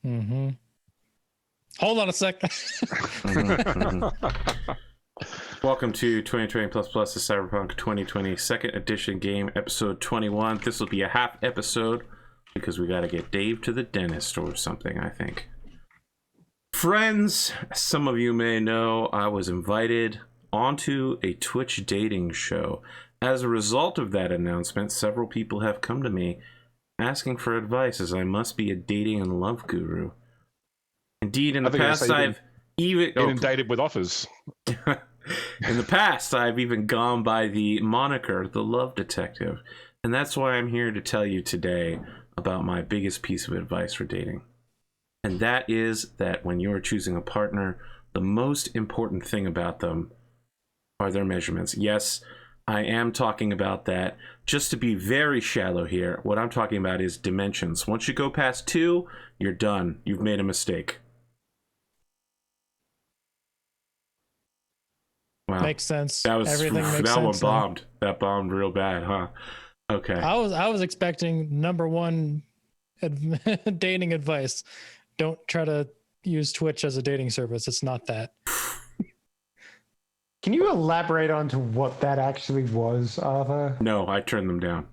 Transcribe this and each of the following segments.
Mm-hmm. Hold on a sec. Welcome to 2020 Plus Plus, the Cyberpunk 2020 second edition game, episode 21. This will be a half episode because we got to get Dave to the dentist or something, I think. Friends, some of you may know I was invited onto a Twitch dating show. As a result of that announcement, several people have come to me asking for advice, as I must be a dating and love guru. Indeed, in the past, I've even inundated with offers. In the past, I've even gone by the moniker, the Love Detective. And that's why I'm here to tell you today about my biggest piece of advice for dating. And that is that when you're choosing a partner, the most important thing about them are their measurements. Yes, I am talking about that. Just to be very shallow here, what I'm talking about is dimensions. Once you go past 2, you're done. You've made a mistake. Wow. Makes sense. That was Everything makes that sense. One bombed. That bombed real bad, huh? Okay. I was expecting number one dating advice. Don't try to use Twitch as a dating service. It's not that. Can you elaborate on to what that actually was, Arthur? No, I turned them down.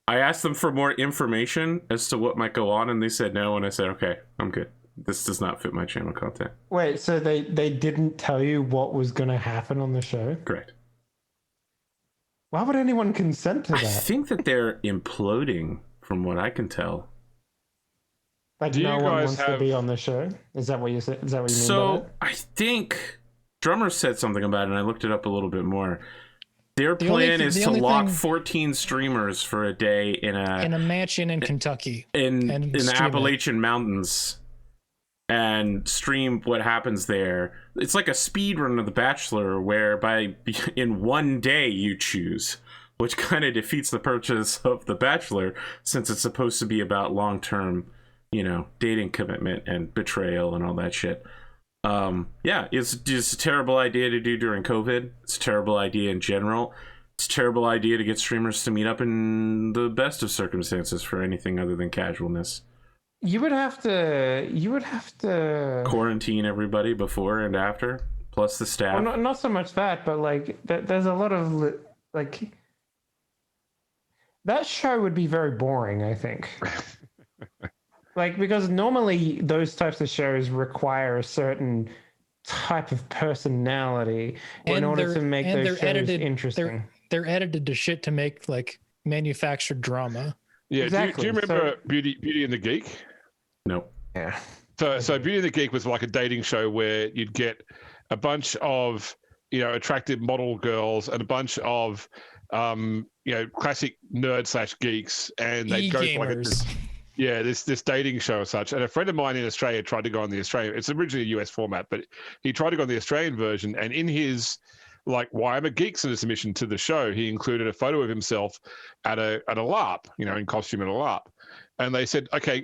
I asked them for more information as to what might go on, and they said no, and I said, okay, I'm good. This does not fit my channel content. Wait, so they didn't tell you what was going to happen on the show? Correct. Why would anyone consent to that? I think that they're imploding, from what I can tell. Like, Do no you one guys wants to be on the show? Is that what you said? Is that what you mean by So that? I think Drummer said something about it, and I looked it up a little bit more. Their plan is to lock 14 streamers for a day in a mansion in Kentucky, in the Appalachian Mountains, and stream what happens there. It's like a speed run of The Bachelor, whereby in one day you choose, which kind of defeats the purpose of The Bachelor, since it's supposed to be about long-term, dating commitment and betrayal and all that shit. Yeah, it's just a terrible idea to do during COVID. It's a terrible idea in general. It's a terrible idea to get streamers to meet up in the best of circumstances for anything other than casualness. You would have to Quarantine everybody before and after, plus the staff. Well, not so much that, but like there's a lot of like that show would be very boring, I think. Like, because normally those types of shows require a certain type of personality in order to make those shows interesting. They're edited to shit to make like manufactured drama. Yeah, exactly. Do you remember Beauty and the Geek? No. Yeah. So Beauty and the Geek was like a dating show where you'd get a bunch of attractive model girls and a bunch of classic nerd / geeks, and they'd go for like this dating show or such. And a friend of mine in Australia tried to go on the Australian. It's originally a US format, but he tried to go on the Australian version, and in his why I'm a geek submission to the show, he included a photo of himself at a LARP, in costume at a LARP. And they said, okay,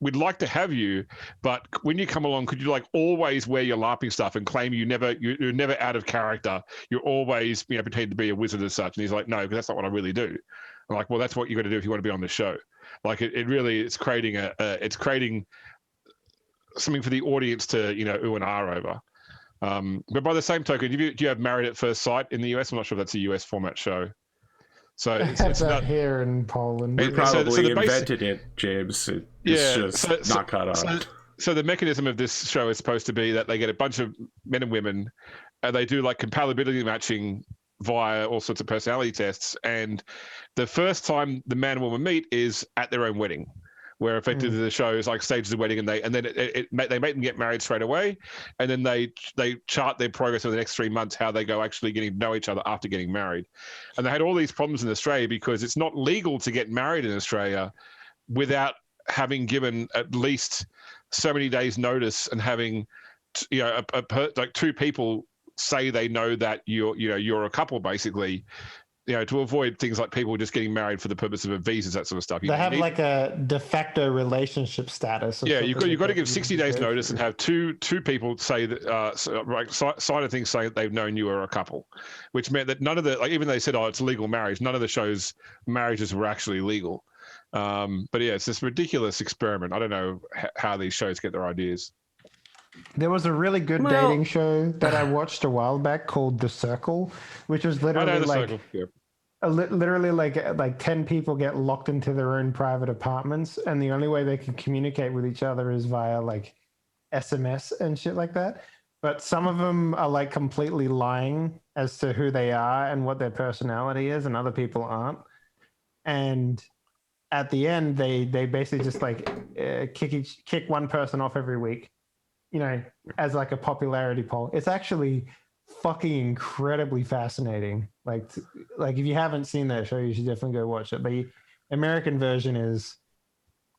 we'd like to have you, but when you come along, could you always wear your LARPing stuff and claim you're never out of character? You're always pretend to be a wizard as such. And he's like, no, because that's not what I really do. I'm like, well, that's what you got to do if you want to be on the show. Like it really is creating it's creating something for the audience to ooh and ah over. But by the same token, do you have Married at First Sight in the US? I'm not sure if that's a US format show. So it's not here in Poland. They probably invented it, James. It's just not caught on. So the mechanism of this show is supposed to be that they get a bunch of men and women, and they do compatibility matching via all sorts of personality tests. And the first time the man and woman meet is at their own wedding, where effectively the show is stages of wedding, and then they make them get married straight away, and then they chart their progress over the next 3 months, how they go actually getting to know each other after getting married. And they had all these problems in Australia because it's not legal to get married in Australia without having given at least so many days notice and having two people say they know that you're a couple, basically. To avoid things like people just getting married for the purpose of visas, that sort of stuff. They have a de facto relationship status. Yeah, you've got to give 60 days notice and have two people say that sign a thing saying that they've known you are a couple, which meant that none of the even they said, oh, it's legal marriage. None of the show's marriages were actually legal. But yeah, it's this ridiculous experiment. I don't know how these shows get their ideas. There was a really good dating show that I watched a while back called The Circle, which was literally like literally like 10 people get locked into their own private apartments, and the only way they can communicate with each other is via like SMS and shit like that. But some of them are like completely lying as to who they are and what their personality is, and other people aren't. And at the end, they basically just like kick one person off every week, you know, as like a popularity poll. It's actually fucking incredibly fascinating. Like if you haven't seen that show, you should definitely go watch it. The American version is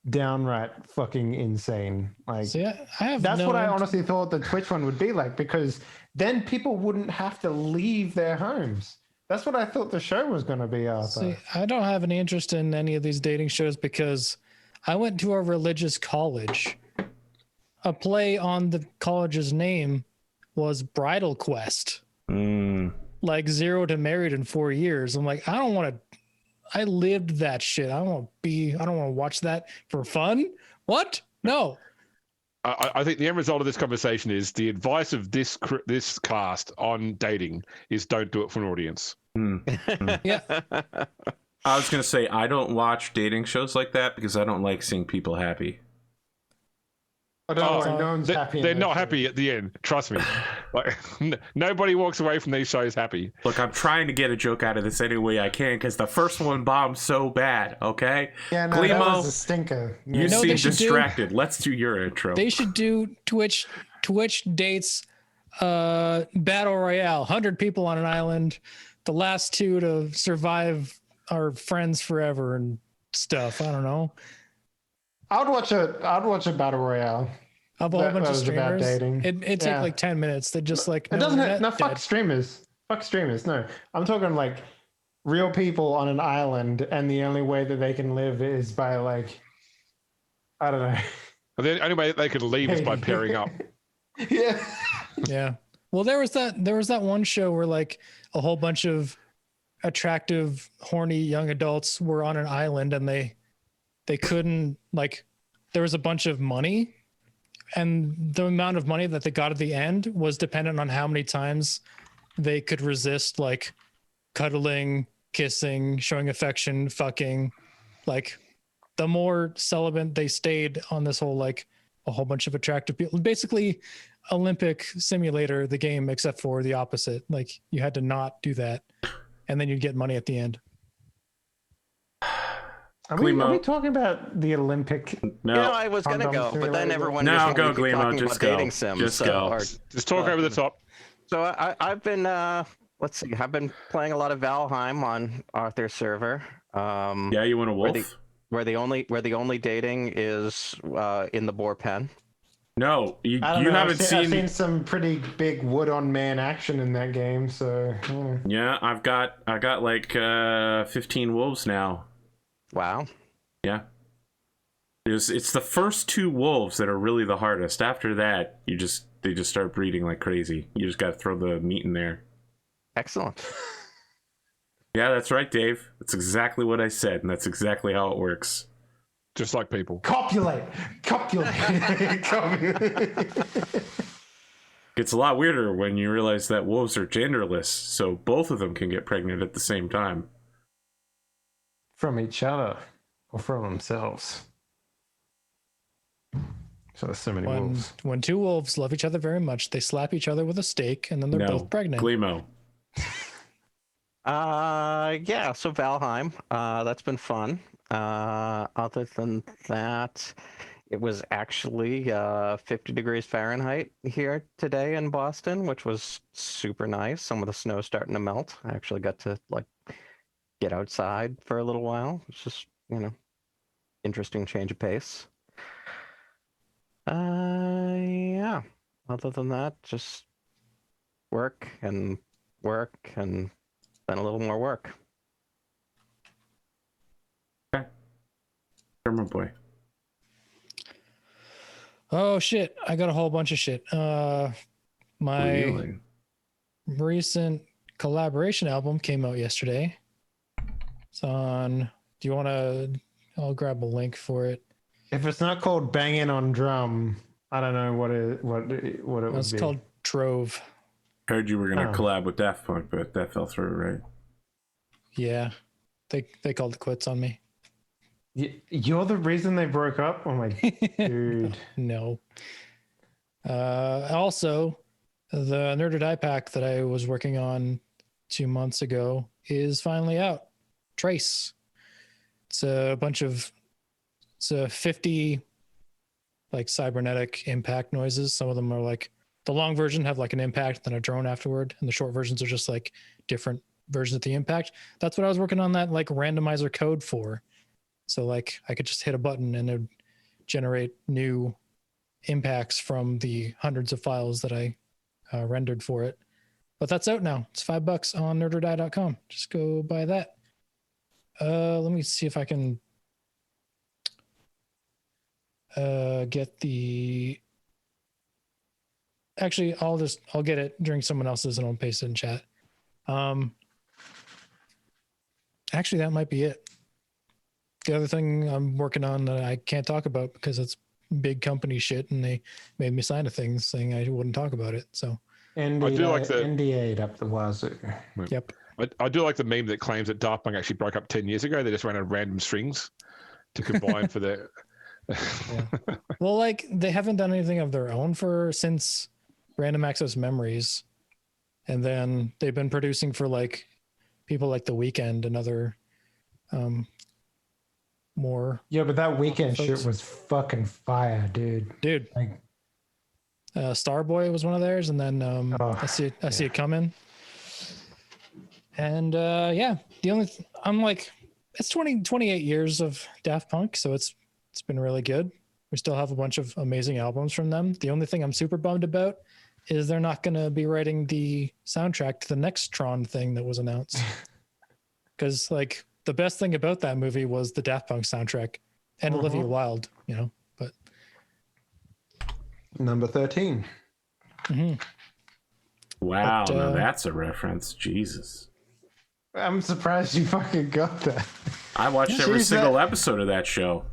downright fucking insane. Like, so yeah, that's what I honestly thought the Twitch one would be like, because then people wouldn't have to leave their homes. That's what I thought the show was going to be, Arthur. See, I don't have any interest in any of these dating shows because I went to a religious college. A play on the college's name was Bridal Quest. Like 0 to married in 4 years. I'm like, I lived that shit. I don't want to watch that for fun. What? No. I think the end result of this conversation is the advice of this cast on dating is don't do it for an audience. Yeah. I was going to say, I don't watch dating shows like that because I don't like seeing people happy. No one's happy. They're not happy at the end. Trust me. Like, nobody walks away from these shows happy. Look, I'm trying to get a joke out of this any way I can because the first one bombed so bad. Okay, yeah, no, Glimo, that was a stinker. You seem distracted. Let's do your intro. They should do Twitch dates, battle royale. 100 people on an island. The last 2 to survive are friends forever and stuff. I don't know. I'd watch a battle royale. Of a whole bunch of streamers. It'd take like 10 minutes. They just like, it doesn't. No, fuck streamers. Fuck streamers. No, I'm talking like real people on an island, and the only way that they can live is by like, I don't know. The only way that they could leave is by pairing up. Yeah. Yeah. Well, there was that one show where like a whole bunch of attractive, horny young adults were on an island, and they couldn't, like, there was a bunch of money, and the amount of money that they got at the end was dependent on how many times they could resist, like, cuddling, kissing, showing affection, fucking. Like, the more celibate they stayed on this whole, like, a whole bunch of attractive people. Basically, Olympic simulator, the game, except for the opposite. Like, you had to not do that, and then you'd get money at the end. Are we talking about the Olympic? No, I was going to go, but then everyone was go, Glimo, just go. Dating sims, just go. Just talk over the top. So I've been, let's see, I've been playing a lot of Valheim on Arthur's server. Yeah, you want a wolf? Where the only dating is in the boar pen. No, you haven't seen. I've seen some pretty big wood on man action in that game. So yeah, I got like 15 wolves now. Wow. Yeah. It's the first 2 wolves that are really the hardest. After that, they just start breeding like crazy. You just got to throw the meat in there. Excellent. Yeah, that's right, Dave. That's exactly what I said, and that's exactly how it works. Just like people. Copulate. It's a lot weirder when you realize that wolves are genderless, so both of them can get pregnant at the same time. From each other or from themselves. So there's so many wolves. When 2 wolves love each other very much, they slap each other with a stake, and then they're both pregnant. Glimo. Yeah, so Valheim, that's been fun. Other than that, it was actually 50 degrees Fahrenheit here today in Boston, which was super nice. Some of the snow starting to melt. I actually got to like get outside for a little while. It's just, interesting change of pace. Yeah. Other than that, just work and then a little more work. Okay. Drumurboy. Oh shit! I got a whole bunch of shit. My recent collaboration album came out yesterday. It's on. Do you want to I'll grab a link for it. If it's not called Banging on Drum, I don't know what it would It's be. called Trove. Heard you were gonna collab with Daft Punk, but that fell through, right? Yeah, they called it quits on me. You're the reason they broke up? Oh my dude. No. Also, the Nerd or Die pack that I was working on 2 months ago is finally out. Trace. It's a 50 like cybernetic impact noises. Some of them are like the long version have like an impact, then a drone afterward, and the short versions are just like different versions of the impact. That's what I was working on that like randomizer code for. So like I could just hit a button and it would generate new impacts from the hundreds of files that I rendered for it. But that's out now. It's $5 on nerdordie.com. Just go buy that. Let me see if I can get the. Actually, I'll get it during someone else's and I'll paste it in chat. Actually, that might be it. The other thing I'm working on that I can't talk about because it's big company shit and they made me sign a thing saying I wouldn't talk about it. So NDA, I do like the NDA'd up the wazoo. Yep. I do like the meme that claims that Daft Punk actually broke up 10 years ago. They just ran out of random strings to combine for their. Yeah. Well, like they haven't done anything of their own since Random Access Memories, and then they've been producing for like people like The Weeknd and other more. Yeah, but that Weekend folks. shit was fucking fire, dude. Like, Starboy was one of theirs, and then I see it coming. And yeah, I'm like, it's 28 years of Daft Punk, so it's been really good. We still have a bunch of amazing albums from them. The only thing I'm super bummed about is they're not going to be writing the soundtrack to the next Tron thing that was announced. Because like the best thing about that movie was the Daft Punk soundtrack and Olivia Wilde, but number 13. Mm-hmm. Wow, now that's a reference. Jesus. I'm surprised you fucking got that. I watched every single episode of that show.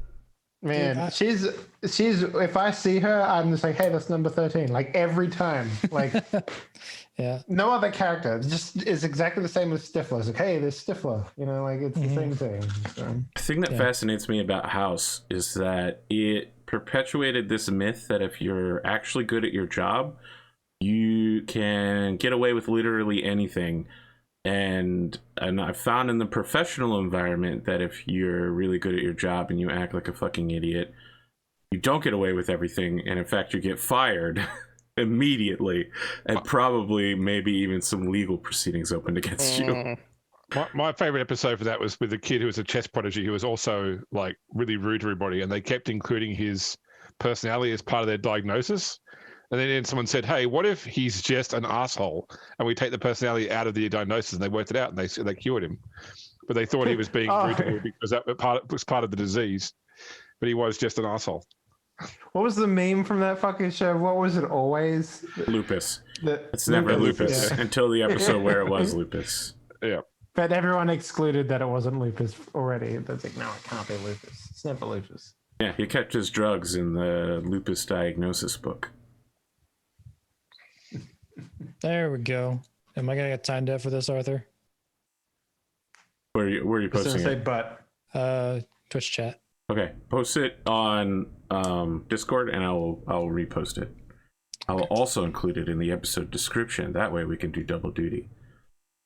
Man, Dude, she's if I see her, I'm just like, hey, that's number 13. Like every time. Like yeah. No other character. Just is exactly the same as Stifler. It's like, hey, there's Stifler. Like it's the same thing. So. The thing that fascinates me about House is that it perpetuated this myth that if you're actually good at your job, you can get away with literally anything. And I've found in the professional environment that if you're really good at your job and you act like a fucking idiot, you don't get away with everything. And in fact, you get fired immediately and probably maybe even some legal proceedings opened against you. My favorite episode for that was with the kid who was a chess prodigy who was also like really rude to everybody, and they kept including his personality as part of their diagnosis. And then someone said, hey, what if he's just an asshole and we take the personality out of the diagnosis? And they worked it out and they cured him. But they thought he was being rude to people because that was part of the disease. But he was just an asshole. What was the meme from that fucking show? What was it always? Lupus. It's never lupus until the episode where it was lupus. Yeah. But everyone excluded that it wasn't lupus already. That's like, no, it can't be lupus. It's never lupus. Yeah, he kept his drugs in the lupus diagnosis book. There we go. Am I gonna get timed out for this, Arthur? Where are you posting it? But Twitch chat. Okay, post it on Discord, and I'll repost it. I'll also include it in the episode description. That way, we can do double duty.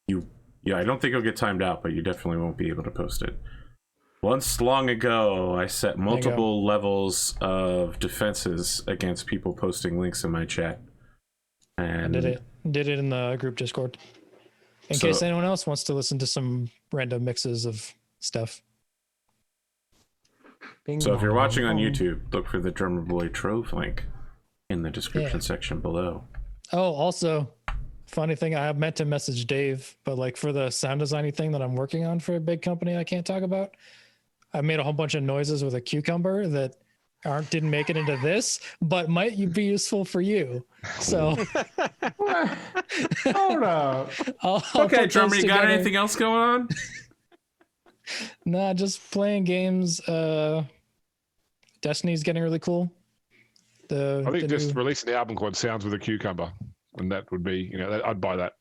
I don't think it'll get timed out, but you definitely won't be able to post it. Once long ago, I set multiple levels of defenses against people posting links in my chat. And I did it in the group Discord. In case anyone else wants to listen to some random mixes of stuff. So if you're watching on YouTube, look for the Drumurboy Trove link in the description section below. Oh, also, funny thing, I meant to message Dave, but like for the sound designy thing that I'm working on for a big company I can't talk about, I made a whole bunch of noises with a cucumber that didn't make it into this, but might be useful for you. So hold up. Okay, Drummer, you got anything else going on? Nah, just playing games. Destiny's getting really cool. I think just new... releasing the album called Sounds with a Cucumber, and that would be, I'd buy that.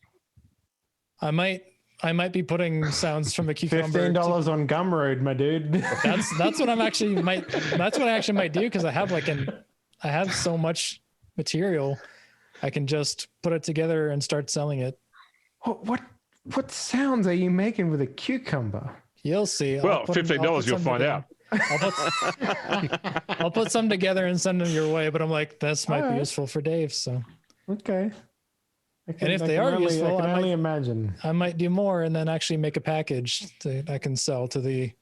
I might be putting sounds from a cucumber. $15 on Gumroad, my dude. That's what I'm actually might. That's what I actually might do, because I have so much material. I can just put it together and start selling it. What sounds are you making with a cucumber? You'll see. Well, $15 you'll find out. I'll put some together and send them your way, but I'm like, this might be useful for Dave. So okay. And if they are useful, I can only imagine. I might do more and then actually make a package that I can sell to the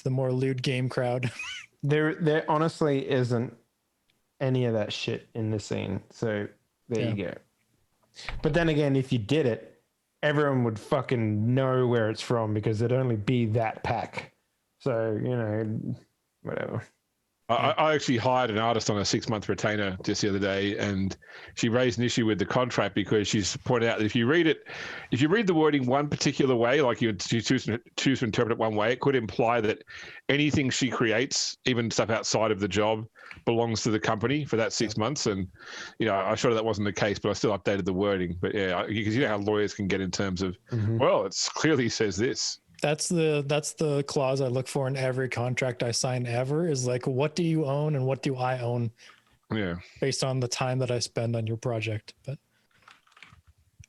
more lewd game crowd. There honestly isn't any of that shit in the scene. So there you go. But then again, if you did it, everyone would fucking know where it's from, because it'd only be that pack. So, whatever. I actually hired an artist on a 6-month retainer just the other day, and she raised an issue with the contract because she's pointed out that if you read the wording one particular way, like you choose to interpret it one way, it could imply that anything she creates, even stuff outside of the job, belongs to the company for that 6 months. And, I showed her that wasn't the case, but I still updated the wording. But yeah, because you know how lawyers can get in terms of, well, it clearly says this. That's the clause I look for in every contract I sign ever, is like, what do you own and what do I own? Yeah. Based on the time that I spend on your project. But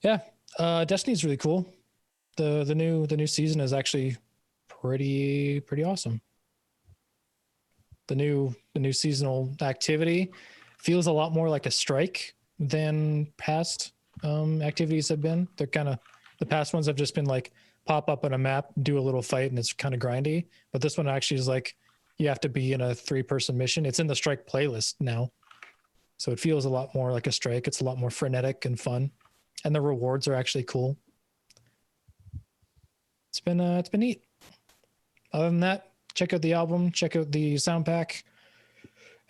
yeah, Destiny's really cool. The new season is actually pretty awesome. The new seasonal activity feels a lot more like a strike than past activities have been. They're the past ones have just been like, pop up on a map, do a little fight, and it's kind of grindy. But this one actually is like, you have to be in a 3-person mission. It's in the strike playlist now. So it feels a lot more like a strike. It's a lot more frenetic and fun. And the rewards are actually cool. It's been neat. Other than that, check out the album, check out the sound pack.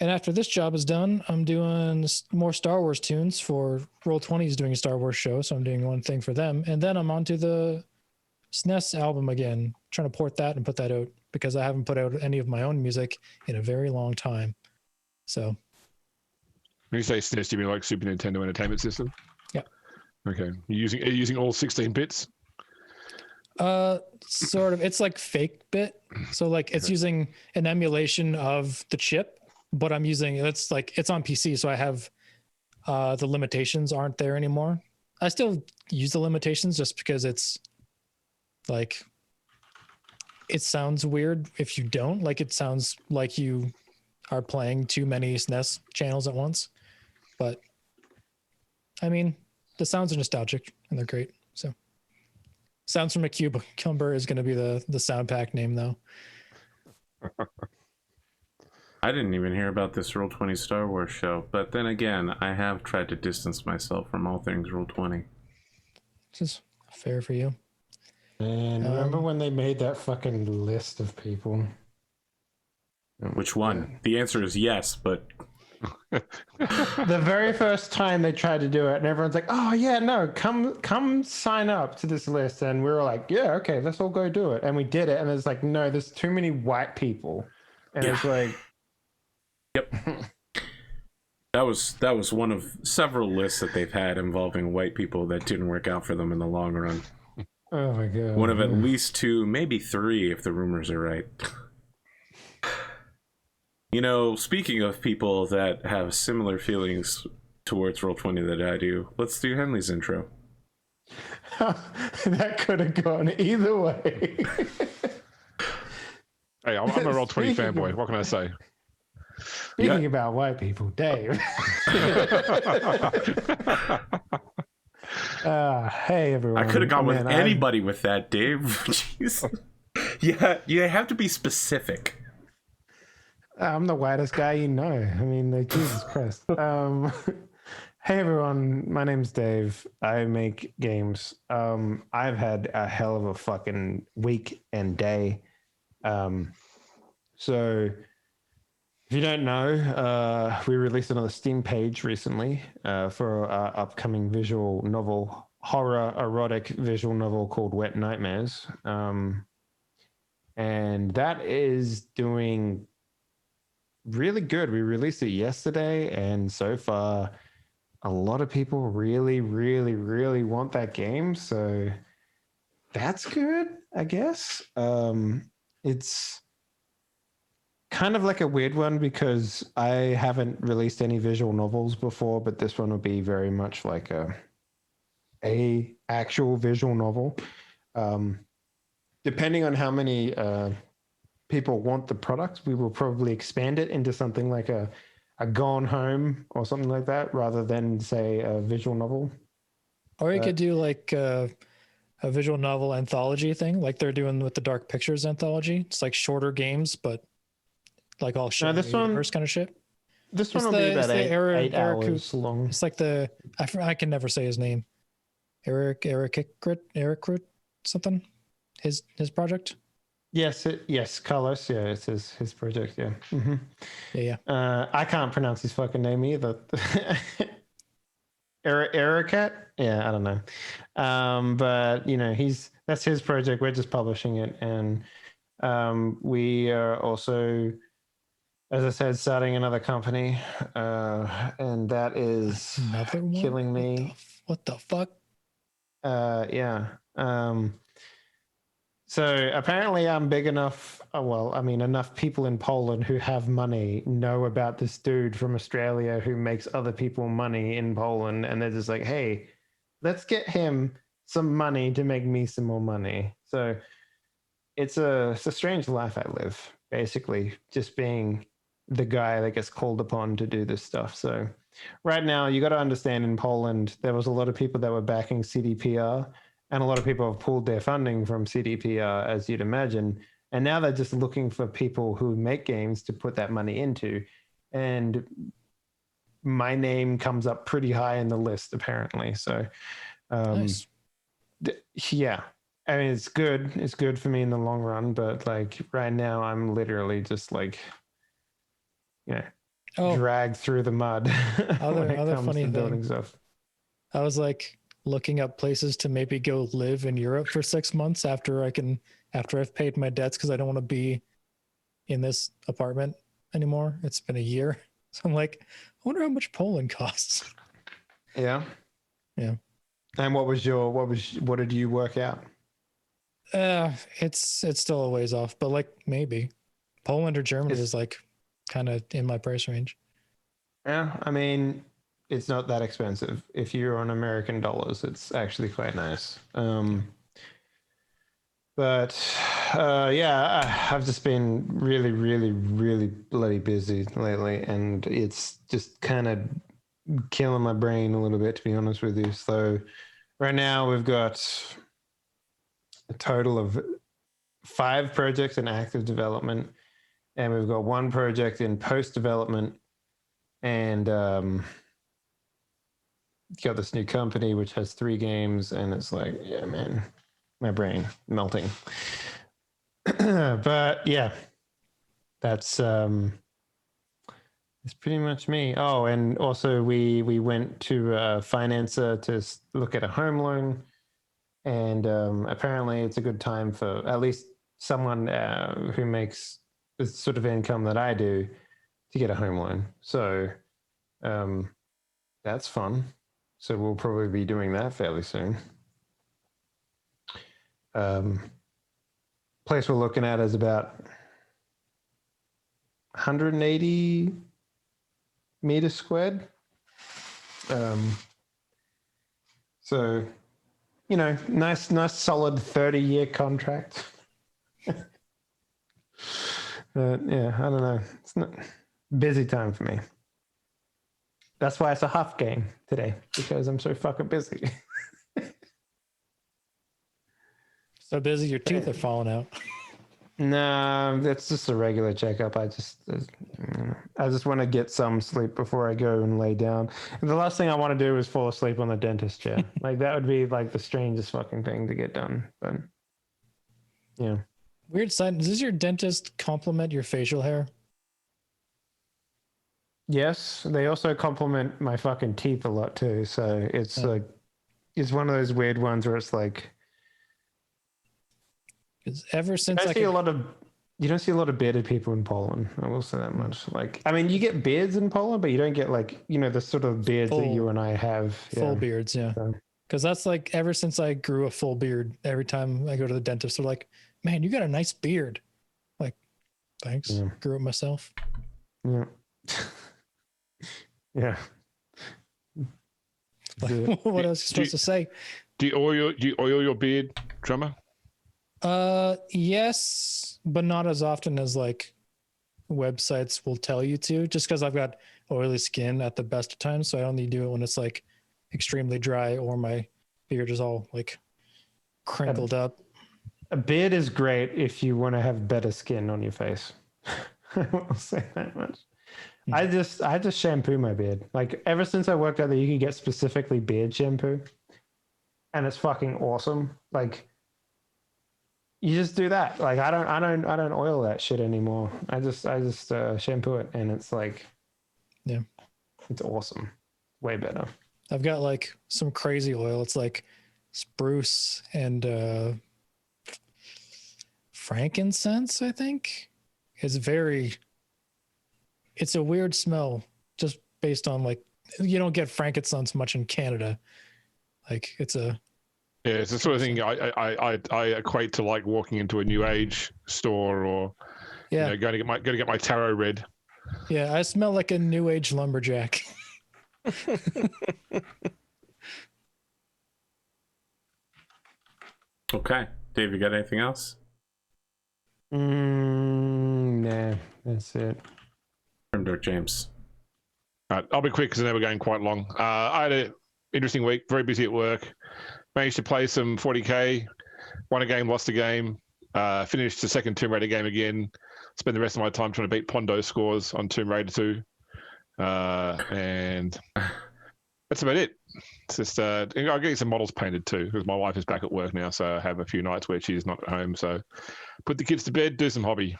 And after this job is done, I'm doing more Star Wars tunes for Roll20 is doing a Star Wars show. So I'm doing one thing for them. And then I'm on to the SNES album again, trying to port that and put that out, because I haven't put out any of my own music in a very long time. So when you say SNES, do you mean like Super Nintendo Entertainment System? Yeah. Okay. Are you using all 16 bits? Sort of. It's like fake bit. So like it's using an emulation of the chip, but I'm using it's on PC, so I have the limitations aren't there anymore. I still use the limitations just because it's like, it sounds weird if you don't. Like, it sounds like you are playing too many SNES channels at once. But I mean, the sounds are nostalgic and they're great. So Sounds from a Cucumber is going to be the sound pack name, though. I didn't even hear about this Roll20 Star Wars show, but then again, I have tried to distance myself from all things Roll20. Which is fair for you. And remember when they made that fucking list of people? Which one? The answer is yes, but... The very first time they tried to do it, and everyone's like, oh yeah, no, come sign up to this list. And we were like, yeah, okay, let's all go do it. And we did it, and it's like, no, there's too many white people. And it's like... Yep. That was one of several lists that they've had involving white people that didn't work out for them in the long run. Oh my god. One of at least two, maybe three, if the rumors are right. You know, speaking of people that have similar feelings towards Roll20 that I do, let's do Henley's intro. That could have gone either way. Hey, I'm a Roll20 fanboy. What can I say? Speaking about white people, Dave. Hey, everyone. I could have gone with anybody with that, Dave. Jeez. Yeah, you have to be specific. I'm the whitest guy you know. I mean, like, Jesus Christ. Hey, everyone. My name's Dave. I make games. I've had a hell of a fucking week and day. So... if you don't know, we released another Steam page recently for our upcoming visual novel, horror erotic visual novel called Wet Nightmares. and that is doing really good. We released it yesterday, and so far, a lot of people really, really, really want that game. So that's good, I guess. It's kind of like a weird one because I haven't released any visual novels before, but this one will be very much like a actual visual novel. Depending on how many people want the product, we will probably expand it into something like a Gone Home or something like that, rather than say a visual novel. Or you could do like a visual novel anthology thing, like they're doing with the Dark Pictures anthology. It's like shorter games, but like all shit. This one, universe kind of shit. This one will be about 8 hours long. It's like I can never say his name. Eric something. His project. Yes, Carlos. Yeah, it's his project. Yeah. Mm-hmm. Yeah. I can't pronounce his fucking name either. Ericat? Yeah, I don't know. But that's his project. We're just publishing it, and we are also, as I said, starting another company, and that is killing me. What the fuck? Yeah. So apparently I'm big enough. Enough people in Poland who have money know about this dude from Australia who makes other people money in Poland. And they're just like, hey, let's get him some money to make me some more money. So it's a strange life I live, basically, just being the guy that gets called upon to do this stuff. So right now, you got to understand, in Poland, there was a lot of people that were backing CDPR. And a lot of people have pulled their funding from CDPR, as you'd imagine. And now they're just looking for people who make games to put that money into. And my name comes up pretty high in the list, apparently. So, nice. Yeah. I mean, it's good. It's good for me in the long run. But like right now, I'm literally just like, dragged through the mud. Other funny building stuff. I was like looking up places to maybe go live in Europe for 6 months after I've paid my debts, because I don't want to be in this apartment anymore. It's been a year. So I'm like, I wonder how much Poland costs. Yeah. Yeah. And what did you work out? It's still a ways off, but like maybe Poland or Germany is like kind of in my price range. Yeah. I mean, it's not that expensive. If you're on American dollars, it's actually quite nice. I've just been really, really, really bloody busy lately, and it's just kind of killing my brain a little bit, to be honest with you. So right now we've got a total of 5 projects in active development, and we've got 1 project in post-development, and got this new company which has 3 games, and it's like, yeah, man, my brain melting. But yeah, that's pretty much me. Oh, and also we went to a financer to look at a home loan, and apparently it's a good time for at least someone who makes the sort of income that I do to get a home loan. So that's fun. So we'll probably be doing that fairly soon. Place we're looking at is about 180 meters squared. So, nice solid 30-year contract. But yeah, I don't know. It's not busy time for me. That's why it's a half game today, because I'm so fucking busy. So busy, your teeth are falling out. No, that's just a regular checkup. I just want to get some sleep before I go and lay down. And the last thing I want to do is fall asleep on the dentist chair. Like, that would be like the strangest fucking thing to get done. But yeah. Weird side. Does your dentist compliment your facial hair? Yes, they also compliment my fucking teeth a lot too. So it's like, it's one of those weird ones where it's like, Because ever since you don't see a lot of bearded people in Poland. I will say that much. Like, I mean, you get beards in Poland, but you don't get like, the sort of beards that you and I have. Full beards, yeah. Because that's like ever since I grew a full beard, every time I go to the dentist, they're like, "Man, you got a nice beard." Like, thanks. Yeah. Grew it myself. Yeah. Yeah. Like, what else are you supposed to say? Do you oil your beard, Drummer? Yes, but not as often as like websites will tell you to, just because I've got oily skin at the best of times, so I only do it when it's like extremely dry or my beard is all like crinkled up. A beard is great if you want to have better skin on your face. I won't say that much. I just shampoo my beard. Like ever since I worked out that you can get specifically beard shampoo, and it's fucking awesome. Like you just do that. Like I don't oil that shit anymore. I just shampoo it, and it's like, yeah, it's awesome. Way better. I've got like some crazy oil. It's like spruce and frankincense, I think. It's a weird smell just based on like, you don't get frankincense much in Canada. Like it's the sort of thing I equate to like walking into a New Age store or going to get my tarot read. Yeah, I smell like a New Age lumberjack. Okay, Dave, you got anything else? Nah, that's it. Grimdarkjames. All right, I'll be quick because I know we're going quite long. I had an interesting week, very busy at work. Managed to play some 40k, won a game, lost a game, finished the second Tomb Raider game again. Spend the rest of my time trying to beat Pondo scores on Tomb Raider 2. And that's about it. It's just I'll get some models painted too, because my wife is back at work now, so I have a few nights where she's not at home. So put the kids to bed, do some hobby.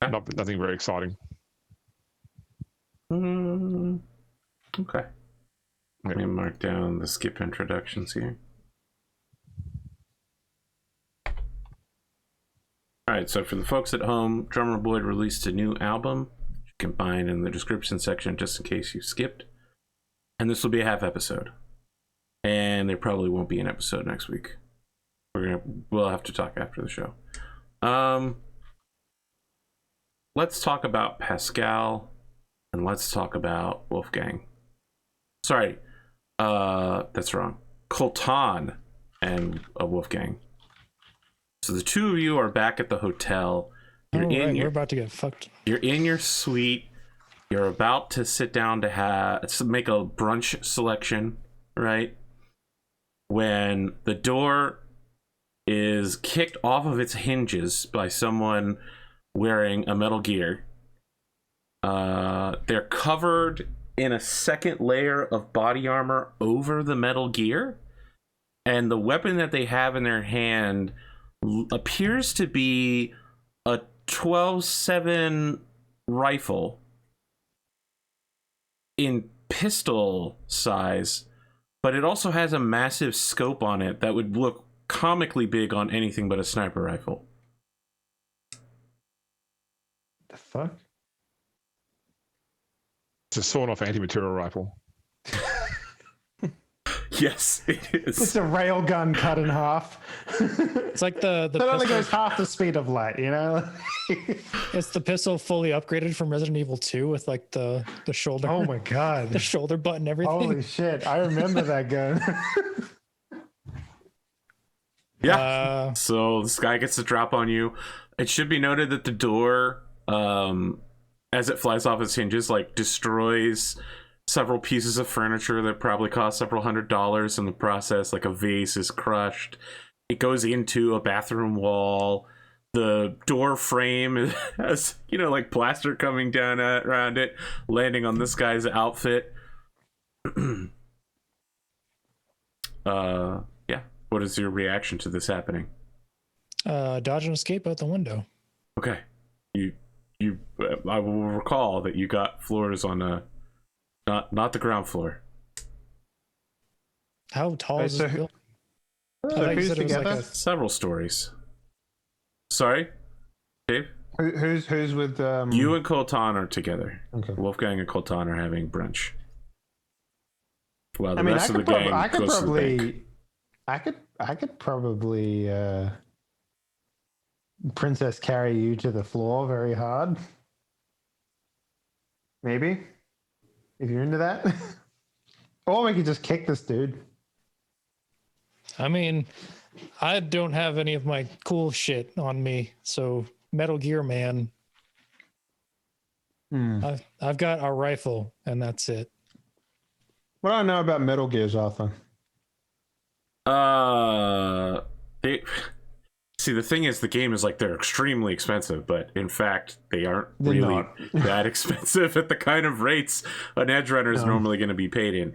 Nothing very exciting. Okay. Let me mark down the skip introductions here. All right, so for the folks at home, Drumurboy released a new album. You can find in the description section just in case you skipped. And this will be a half episode. And there probably won't be an episode next week. We'll have to talk after the show. Let's talk about Pascal and let's talk about Wolfgang. Sorry, that's wrong. Coltan and Wolfgang. So the two of you are back at the hotel. We're about to get fucked. You're in your suite. You're about to sit down to make a brunch selection, right? When the door is kicked off of its hinges by someone wearing a Metal Gear. They're covered in a second layer of body armor over the Metal Gear, and the weapon that they have in their hand appears to be a 12-7 rifle in pistol size, but it also has a massive scope on it that would look comically big on anything but a sniper rifle. The fuck? It's a sawn-off anti-material rifle. Yes, it is. It's a railgun cut in half. It's like the It only goes half the speed of light, you know? It's the pistol fully upgraded from Resident Evil 2 with like the shoulder. Oh my god. The shoulder button, everything. Holy shit. I remember that gun. Yeah. So this guy gets to drop on you. It should be noted that the door, as it flies off its hinges, like destroys several pieces of furniture that probably cost several $100s in the process. Like a vase is crushed. It goes into a bathroom wall. The door frame has, like plaster coming down around it, landing on this guy's outfit. Yeah. What is your reaction to this happening? Dodge and escape out the window. Okay. I will recall that you got floors on not the ground floor. How tall is this building? I thought you who's said it was like together? a Several stories. Sorry, Dave. Who's with You and Coltan are together. Okay. Wolfgang and Coltan are having brunch. While the I mean, rest of the gang I could goes to the bank. probably, I could probably princess carry you to the floor very hard. Maybe, if you're into that. Or we could just kick this dude. I mean, I don't have any of my cool shit on me, so Metal Gear Man. I've got a rifle, and that's it. What do I know about Metal Gears, Arthur? See, the thing is, the game is like they're extremely expensive, but in fact, they aren't They're really not. that expensive at the kind of rates an edge runner is normally going to be paid in.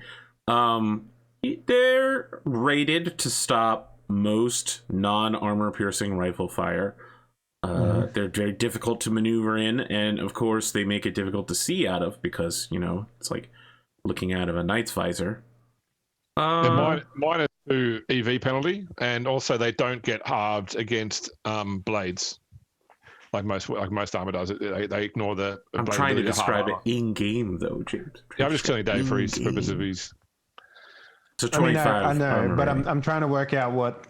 They're rated to stop most non-armor piercing rifle fire. They're very difficult to maneuver in, and of course, they make it difficult to see out of because, you know, it's like looking out of a knight's visor. Minus 2 EV penalty, and also they don't get halved against blades, like most armor does. They ignore the. I'm blade trying to ability describe it halve. in game, though, James. Yeah, I'm just telling Dave for his In-game. purpose of his. So 25. I know, armor but rating. I'm trying to work out what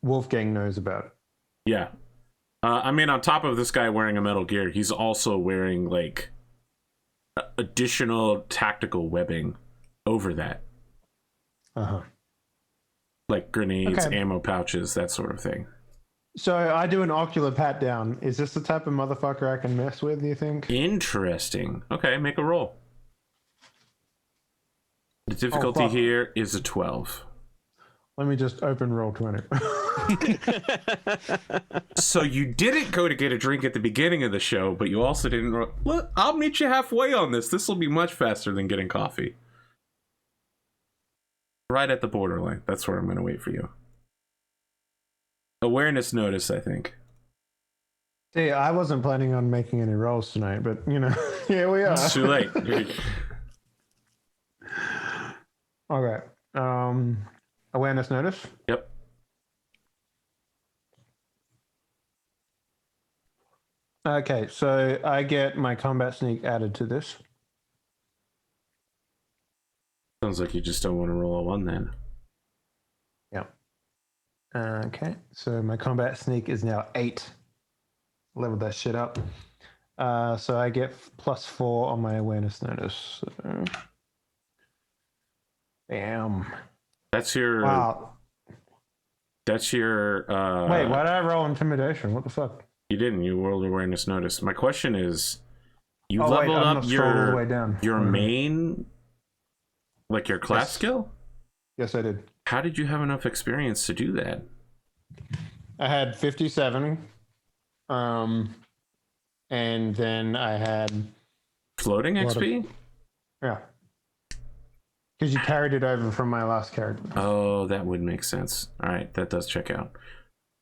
Wolfgang knows about it. Yeah. I mean, on top of this guy wearing a Metal Gear, he's also wearing, like, additional tactical webbing over that. Uh-huh. Like grenades, Okay. ammo pouches, that sort of thing. So I do an ocular pat down. Is this the type of motherfucker I can mess with, you think? Interesting. Okay, make a roll. The difficulty fuck. here is a 12. Let me just open roll 20. So you didn't go to get a drink at the beginning of the show, but you also didn't. Look, I'll meet you halfway on this. This will be much faster than getting coffee. Right at the borderline. That's where I'm going to wait for you. Awareness notice, I think. See, I wasn't planning on making any rolls tonight, but, you know, here we are. It's too late. Okay. Awareness notice. Yep. Okay, so I get my combat sneak added to this. Sounds like you just don't want to roll a 1 then. Yeah. Okay, so my combat sneak is now 8. Level that shit up. So I get +4 on my awareness notice. So... Bam. That's your. Wow. That's your. Wait, why did I roll intimidation? What the fuck? You didn't. You rolled awareness notice. My question is, you Oh, wait, leveled I up must scroll all the way your down. main, like your class Yes. skill. Yes, I did. How did you have enough experience to do that? I had 57. And then I had Floating What a- XP? yeah. Because you carried it over from my last character. Oh, that would make sense. All right, that does check out.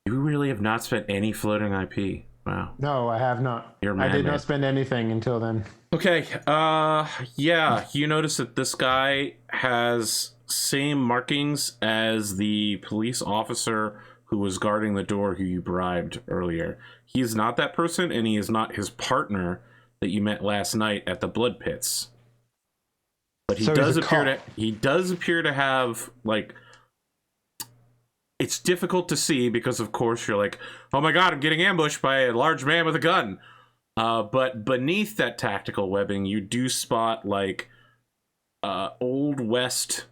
You really have not spent any floating IP. Wow. No, I have not. You're a I did madman. not spend anything until then. Okay, yeah, you notice that this guy has same markings as the police officer who was guarding the door who you bribed earlier. He is not that person, and he is not his partner that you met last night at the blood pits. But he So he's does a appear to have, like, it's difficult to see because of course you're like, oh my god, I'm getting ambushed by a large man with a gun. But beneath that tactical webbing, you do spot like Old West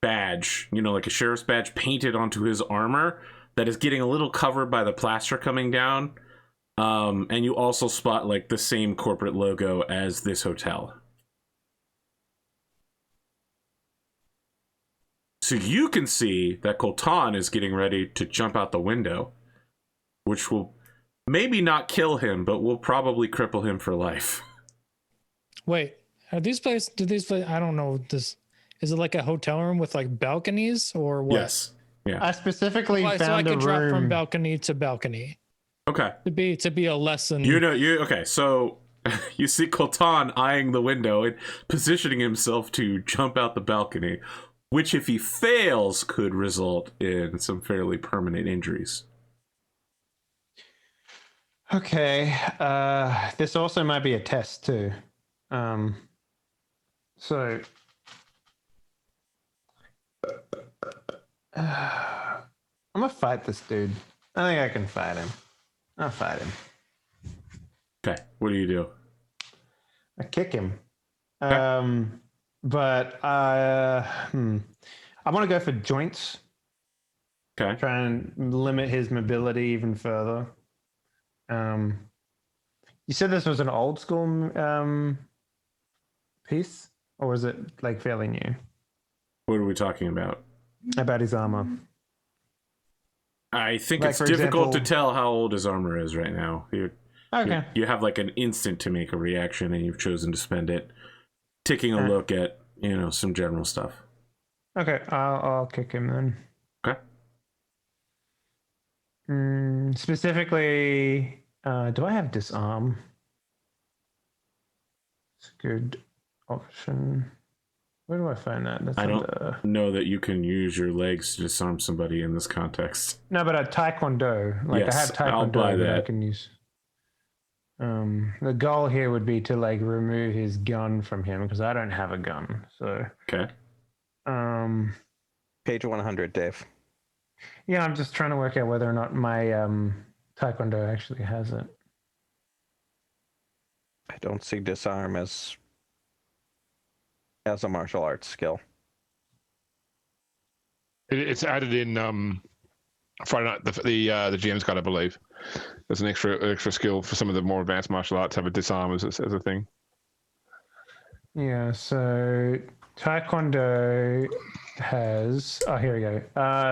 badge, you know, like a sheriff's badge painted onto his armor that is getting a little covered by the plaster coming down. And you also spot like the same corporate logo as this hotel. So you can see that Coltan is getting ready to jump out the window, which will maybe not kill him, but will probably cripple him for life. Wait, are these places? Do these places? I don't know. This is it like a hotel room with like balconies or what? Yes. Yeah. I specifically Why, so I found a could drop from room. balcony to balcony Okay. to be a lesson. Okay, so you see Coltan eyeing the window and positioning himself to jump out the balcony. which if he fails could result in some fairly permanent injuries. Okay. This also might be a test too. So I'm gonna fight this dude. I think I can fight him. I'll fight him. Okay, what do you do? I kick him. Okay. But I want to go for joints. Okay. Try and limit his mobility even further. You said this was an old school piece, or was it like fairly new? What are we talking about? About his armor. I think Like, it's for difficult to example- tell how old his armor is right now. Okay. You have like an instant to make a reaction, and you've chosen to spend it taking a look at, some general stuff. Okay, I'll kick him then. Okay. Specifically, do I have disarm? It's a good option. Where do I find that? That's I don't under... know that you can use your legs to disarm somebody in this context. No, but a taekwondo. Like Yes, I have taekwondo I'll buy that I that. can use. The goal here would be to like remove his gun from him because I don't have a gun. So Okay. Page 100, Dave. yeah, I'm just trying to work out whether or not my taekwondo actually has it. I don't see disarm as a martial arts skill. It's added in Friday night. The GM's got, I believe. There's an extra skill for some of the more advanced martial arts. Have a disarm as a thing. Yeah, so taekwondo has. Oh, here we go.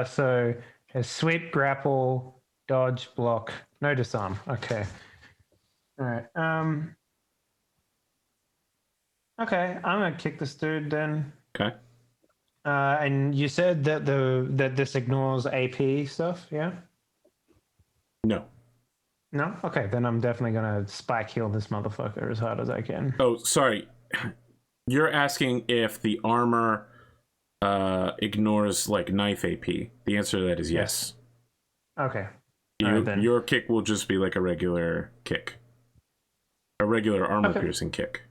So has sweep, grapple, dodge, block, no disarm. Okay. All right. Okay, I'm gonna kick this dude then. Okay. And you said that this ignores AP stuff, yeah? No. No? Okay, then I'm definitely gonna spike heal this motherfucker as hard as I can. Oh, sorry. You're asking if the armor ignores like knife AP. The answer to that is yes. Okay. All right, then. Your kick will just be like a regular kick. A regular armor Okay. piercing kick.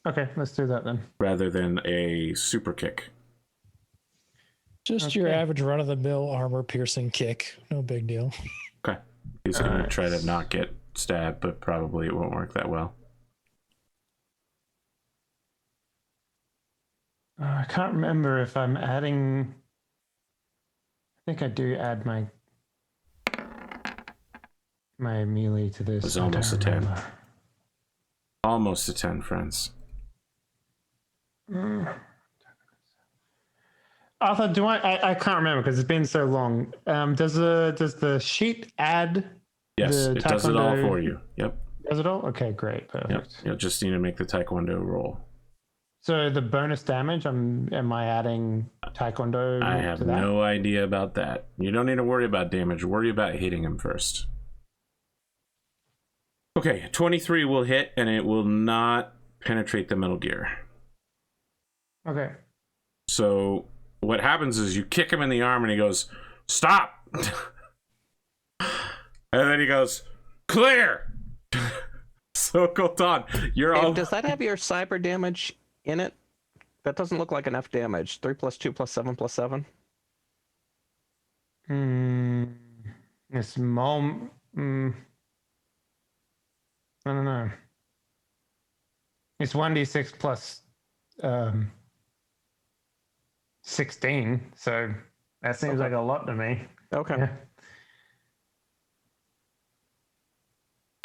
Okay, let's do that then. Rather than a super kick. Just your average run of the mill armor piercing kick. No big deal. Okay. He's going to try to not get stabbed, but probably it won't work that well. I can't remember if I'm adding. I think I do add my melee to this. It's almost I a don't 10. remember. Almost a 10, friends. Arthur, do I can't remember because it's been so long. Does the sheet add? Yes, the it does it all taekwondo- for you. Yep. Does it all? Okay, great, perfect. Yep. You'll just need to make the taekwondo roll. So the bonus damage, am I adding taekwondo? I have to that? no idea about that. You don't need to worry about damage. Worry about hitting him first. Okay, 23 will hit, and it will not penetrate the metal gear. Okay. So what happens is you kick him in the arm, and he goes, "Stop!" And then he goes, "Clear!" So Coltan, you're Dave, all... does that have your cyber damage in it? That doesn't look like enough damage. 3 + 2 + 7 + 7. It's mom. I don't know. It's 1d6 plus 16, so that seems like a lot to me. Okay. Yeah.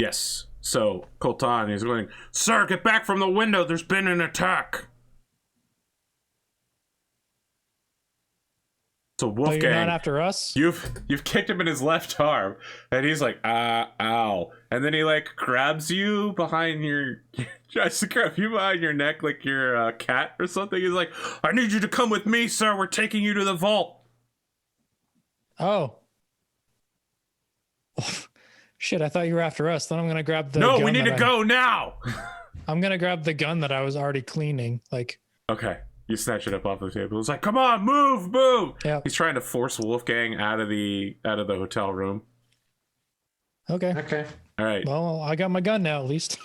Yes. So Coltan is going, "Sir, get back from the window. There's been an attack." So Oh, Wolfgang, you're not after us? you've kicked him in his left arm, and he's like, ow. And then he like grabs you behind your tries to grab you behind your neck like you're a cat or something. He's like, "I need you to come with me, sir. We're taking you to the vault." Oh. Shit, I thought you were after us. Then I'm gonna grab the No, gun we need to that go now. I'm gonna grab the gun that I was already cleaning. Like, Okay. You snatch it up off the table. It's like, come on, move. Yeah. He's trying to force Wolfgang out of the hotel room. Okay. All right. Well, I got my gun now, at least.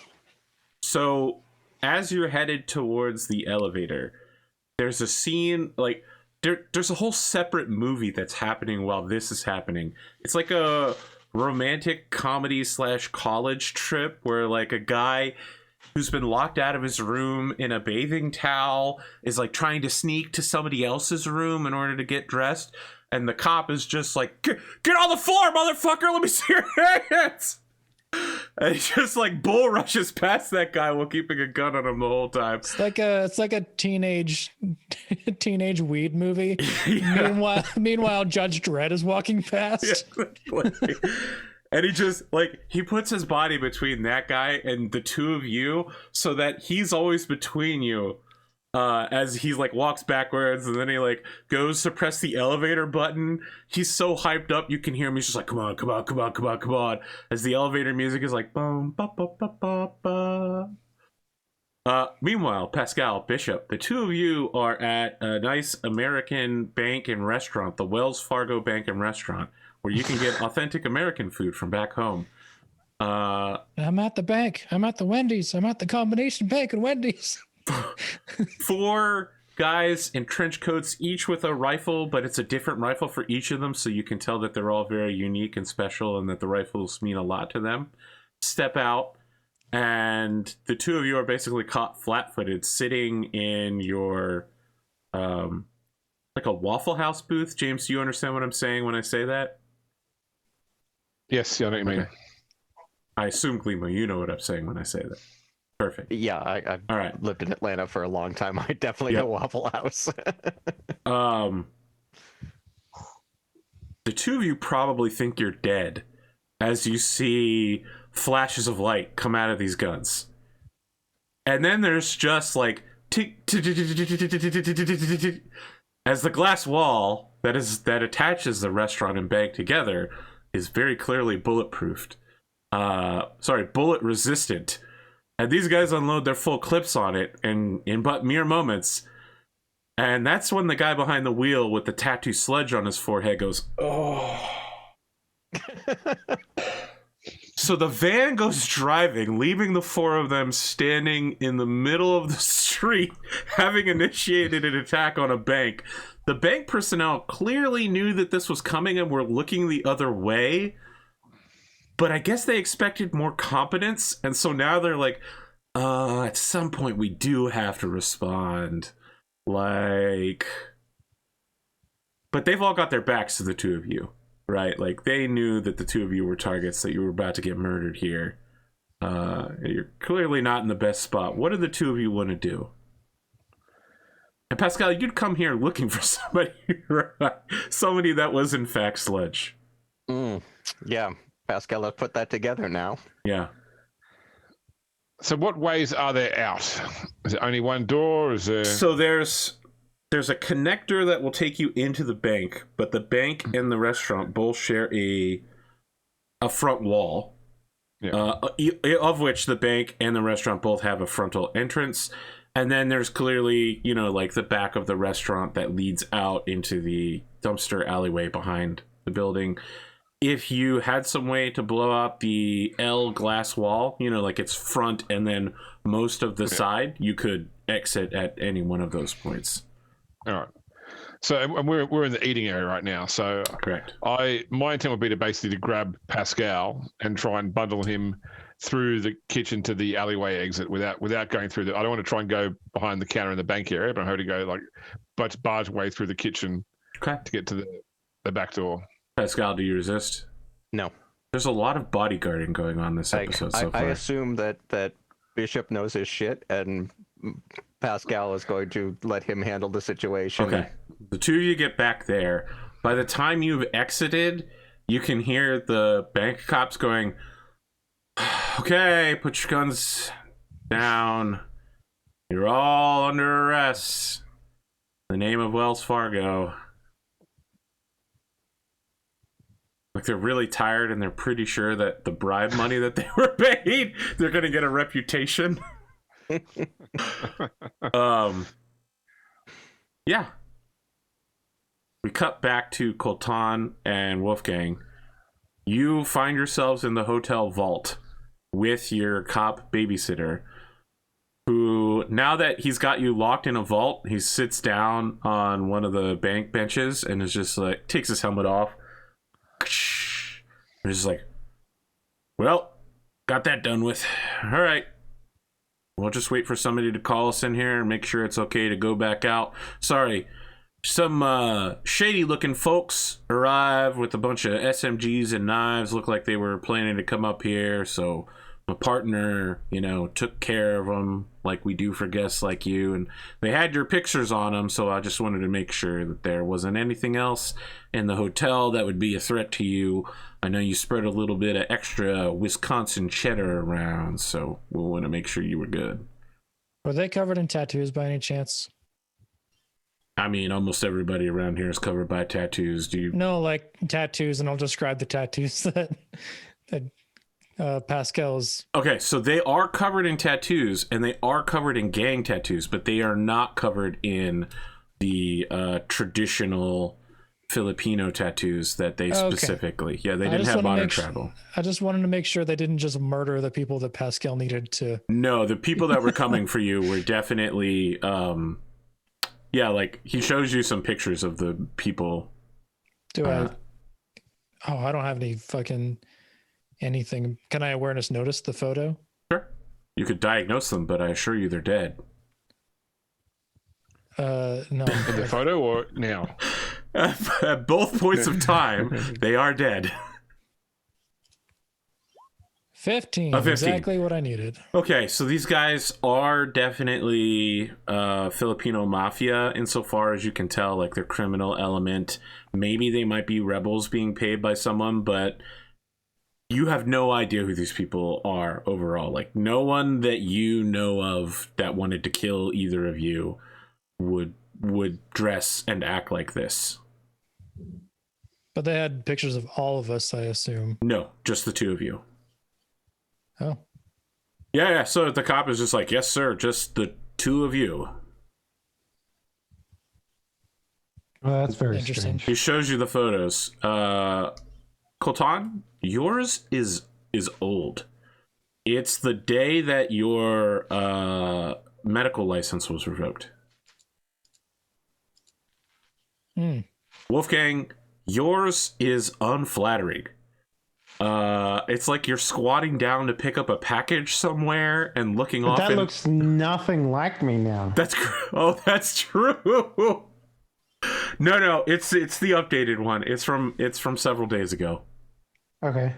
So as you're headed towards the elevator, there's a scene like there's a whole separate movie that's happening while this is happening. It's like a romantic comedy / college trip where like a guy who's been locked out of his room in a bathing towel is like trying to sneak to somebody else's room in order to get dressed, and the cop is just like, get on the floor, motherfucker, let me see your hands. And he just like bull rushes past that guy while keeping a gun on him the whole time. It's like a teenage weed movie. Yeah. Meanwhile, Judge Dredd is walking past. Yeah. And he just like he puts his body between that guy and the two of you so that he's always between you as he like walks backwards, and then he like goes to press the elevator button. He's so hyped up you can hear him. He's just like, come on, as the elevator music is like boom ba ba ba ba ba. Meanwhile, Pascal, Bishop, the two of you are at a nice American bank and restaurant, the Wells Fargo Bank and Restaurant, where you can get authentic American food from back home. I'm at the bank. I'm at the Wendy's. I'm at the combination bank and Wendy's. 4 guys in trench coats, each with a rifle, but it's a different rifle for each of them, so you can tell that they're all very unique and special and that the rifles mean a lot to them. Step out, and the two of you are basically caught flat-footed sitting in your like a Waffle House booth. James, do you understand what I'm saying when I say that? Yes, I know what you mean. Okay. I assume, Glimo, you know what I'm saying when I say that. Perfect. Yeah, I've All right. lived in Atlanta for a long time. I definitely know Waffle House. The two of you probably think you're dead as you see flashes of light come out of these guns. And then there's just like tick, tick, tick, tick, tick, tick, tick, tick, tick, tick, as the glass wall that attaches the restaurant and bank together is very clearly bulletproofed. Bullet resistant. And these guys unload their full clips on it in but mere moments. And that's when the guy behind the wheel with the tattoo sludge on his forehead goes, oh. So the van goes driving, leaving the 4 of them standing in the middle of the street, having initiated an attack on a bank. The bank personnel clearly knew that this was coming and were looking the other way. But I guess they expected more competence, and so now they're like, at some point we do have to respond. Like... But they've all got their backs to the two of you, right? Like, they knew that the two of you were targets, that you were about to get murdered here. You're clearly not in the best spot. What do the two of you want to do? And Pascal, you'd come here looking for somebody, right? Somebody that was in fact Sludge. Yeah. Pascal, let's put that together now. Yeah. So what ways are there out? Is it only one door? Is there... So there's a connector that will take you into the bank, but the bank and the restaurant both share a front wall, of which the bank and the restaurant both have a frontal entrance. And then there's clearly, like the back of the restaurant that leads out into the dumpster alleyway behind the building. If you had some way to blow out the L glass wall, like its front and then most of the side, you could exit at any one of those points. All right. So and we're in the eating area right now. So correct. My intent would be to basically grab Pascal and try and bundle him through the kitchen to the alleyway exit without going through I don't want to try and go behind the counter in the bank area, but I'm hoping to go barge way through the kitchen to get to the back door. Pascal, do you resist? No. There's a lot of bodyguarding going on this episode so far. I assume that Bishop knows his shit, and Pascal is going to let him handle the situation. Okay. The two of you get back there. By the time you've exited, you can hear the bank cops going, okay, put your guns down. You're all under arrest. In the name of Wells Fargo. Like, they're really tired and they're pretty sure that the bribe money that they were paid, they're going to get a reputation. Yeah. We cut back to Coltan and Wolfgang. You find yourselves in the hotel vault with your cop babysitter, who, now that he's got you locked in a vault, he sits down on one of the bank benches and is just like, takes his helmet off. And is just like, well, got that done with. All right. We'll just wait for somebody to call us in here and make sure it's okay to go back out. Sorry. Some shady looking folks arrived with a bunch of SMGs and knives. Looked like they were planning to come up here, so my partner, took care of them like we do for guests like you, and they had your pictures on them, so I just wanted to make sure that there wasn't anything else in the hotel that would be a threat to you. I know you spread a little bit of extra Wisconsin cheddar around, so we'll want to make sure you were good. Were they covered in tattoos by any chance? I mean, almost everybody around here is covered by tattoos. Do you? No, like tattoos, and I'll describe the tattoos that Pascal's. Okay, so they are covered in tattoos, and they are covered in gang tattoos, but they are not covered in the traditional Filipino tattoos that they specifically. Yeah, they didn't have modern travel. I just wanted to make sure they didn't just murder the people that Pascal needed to. No, the people that were coming for you were definitely. Yeah, like he shows you some pictures of the people. I don't have any fucking anything. Can I awareness notice the photo? Sure. You could diagnose them, but I assure you they're dead. No. In the photo or now? At both points of time, they are dead. 15. 15. Exactly what I needed. Okay, so these guys are definitely Filipino mafia insofar as you can tell, like their criminal element. Maybe they might be rebels being paid by someone, but you have no idea who these people are overall. Like, no one that you know of that wanted to kill either of you would dress and act like this. But they had pictures of all of us, I assume. No, just the two of you. Oh. Yeah. So the cop is just like, yes, sir, just the two of you. Well, that's very Interesting. strange. He shows you the photos. Coltan, yours is old. It's the day that your medical license was revoked. Wolfgang, yours is unflattering. It's like you're squatting down to pick up a package somewhere and looking off. That looks nothing like me now. That's true. No, it's the updated one. It's from several days ago. Okay.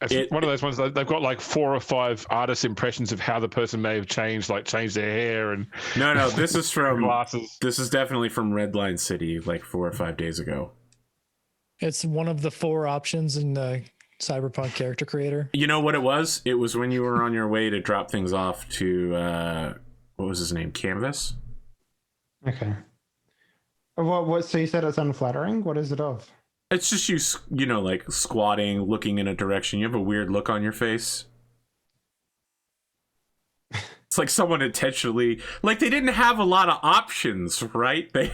It's one of those ones that they've got like 4 or 5 artist impressions of how the person may have changed, like changed their hair and. No, this is from glasses. This is definitely from Redline City, like 4 or 5 days ago. It's one of the 4 options in the Cyberpunk character creator. You know what it was? It was when you were on your way to drop things off to what was his name? Canvas? Okay. What? So you said it's unflattering? What is it of? It's just you know, like squatting, looking in a direction. You have a weird look on your face. It's like someone intentionally, like they didn't have a lot of options, right? If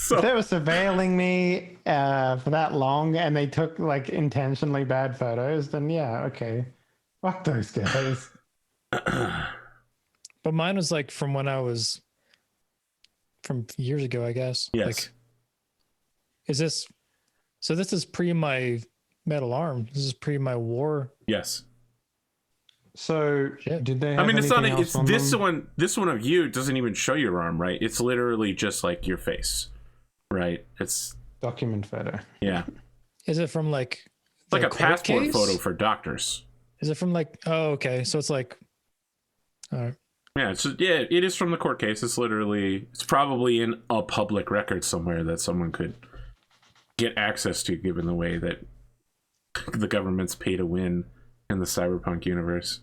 they were surveilling me for that long and they took like intentionally bad photos, then yeah, okay. Fuck those guys. But mine was like from when I was from years ago, I guess. Yes. Like, this is pre my metal arm. This is pre my war. Yes. So Shit. did they have I mean, it's not. anything It's else on this them? one. This one of you doesn't even show your arm, right? It's literally just like your face, right? It's Document photo. yeah. Is it from like It's like the a court passport case? photo for doctors. Is it from like? Oh, okay. So it's like. All right. Yeah, it is from the court case. It's probably in a public record somewhere that someone could get access to, given the way that the government's pay to win in the Cyberpunk universe.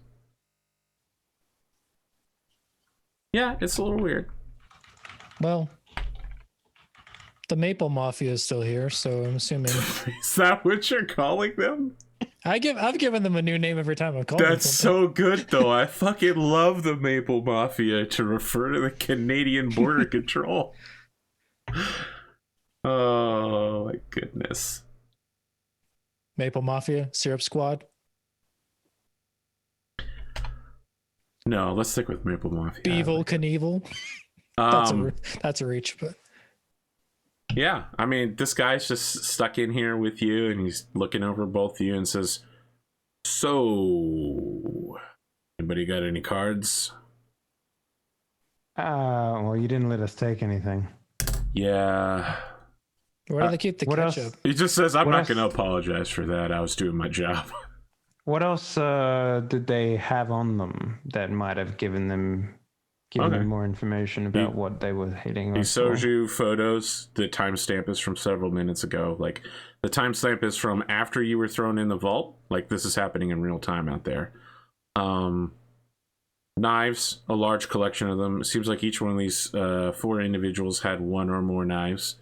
Yeah, it's a little weird. Well, the Maple Mafia is still here, so I'm assuming. Is that what you're calling them? I've given them a new name every time I've called them That's something. so good, though. I fucking love the Maple Mafia to refer to the Canadian Border Control. Oh, my goodness. Maple Mafia, Syrup Squad. No, let's stick with Maple Mafia. Beevil Knievel. That's a reach, but yeah, I mean, this guy's just stuck in here with you, and he's looking over both of you and says, "So, anybody got any cards?" Well, you didn't let us take anything. Yeah. where do they keep the what ketchup? else? He just says, "I'm What not else? going to apologize for that. I was doing my job." What else did they have on them that might have given them more information about what they were hitting? He us shows for? you photos. The timestamp is from several minutes ago. Like, the timestamp is from after you were thrown in the vault. Like, this is happening in real time out there. Knives, a large collection of them. It seems like each one of these 4 individuals had 1 or more knives.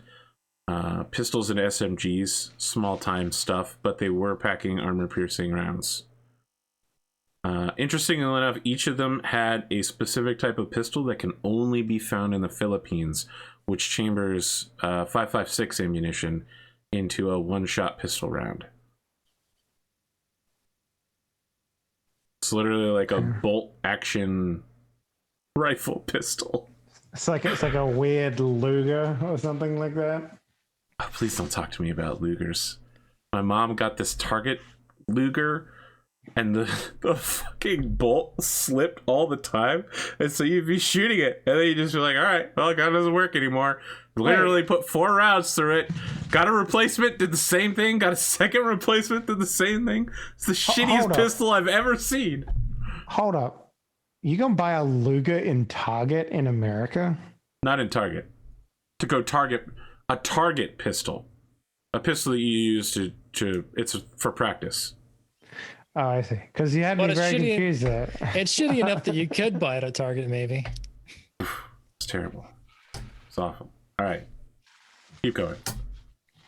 Pistols and SMGs, small time stuff, but they were packing armor-piercing rounds. Interestingly enough, each of them had a specific type of pistol that can only be found in the Philippines, which chambers 5.56 ammunition into a one-shot pistol round. It's literally like a bolt-action rifle pistol. It's like a weird Luger or something like that. Oh, please don't talk to me about Lugers. My mom got this Target Luger, and the fucking bolt slipped all the time, and so you'd be shooting it, and then you just be like, all right, well, it doesn't work anymore. Literally put 4 rounds through it, got a replacement, did the same thing, got a second replacement, did the same thing. It's the shittiest pistol I've ever seen. Hold up. You gonna buy a Luger in Target in America? Not in Target. To go Target, a Target pistol. A pistol that you use to it's for practice. Oh, I see. Because you had me very confused there. It's shitty enough that you could buy it at Target, maybe. It's terrible. It's awful. All right. Keep going.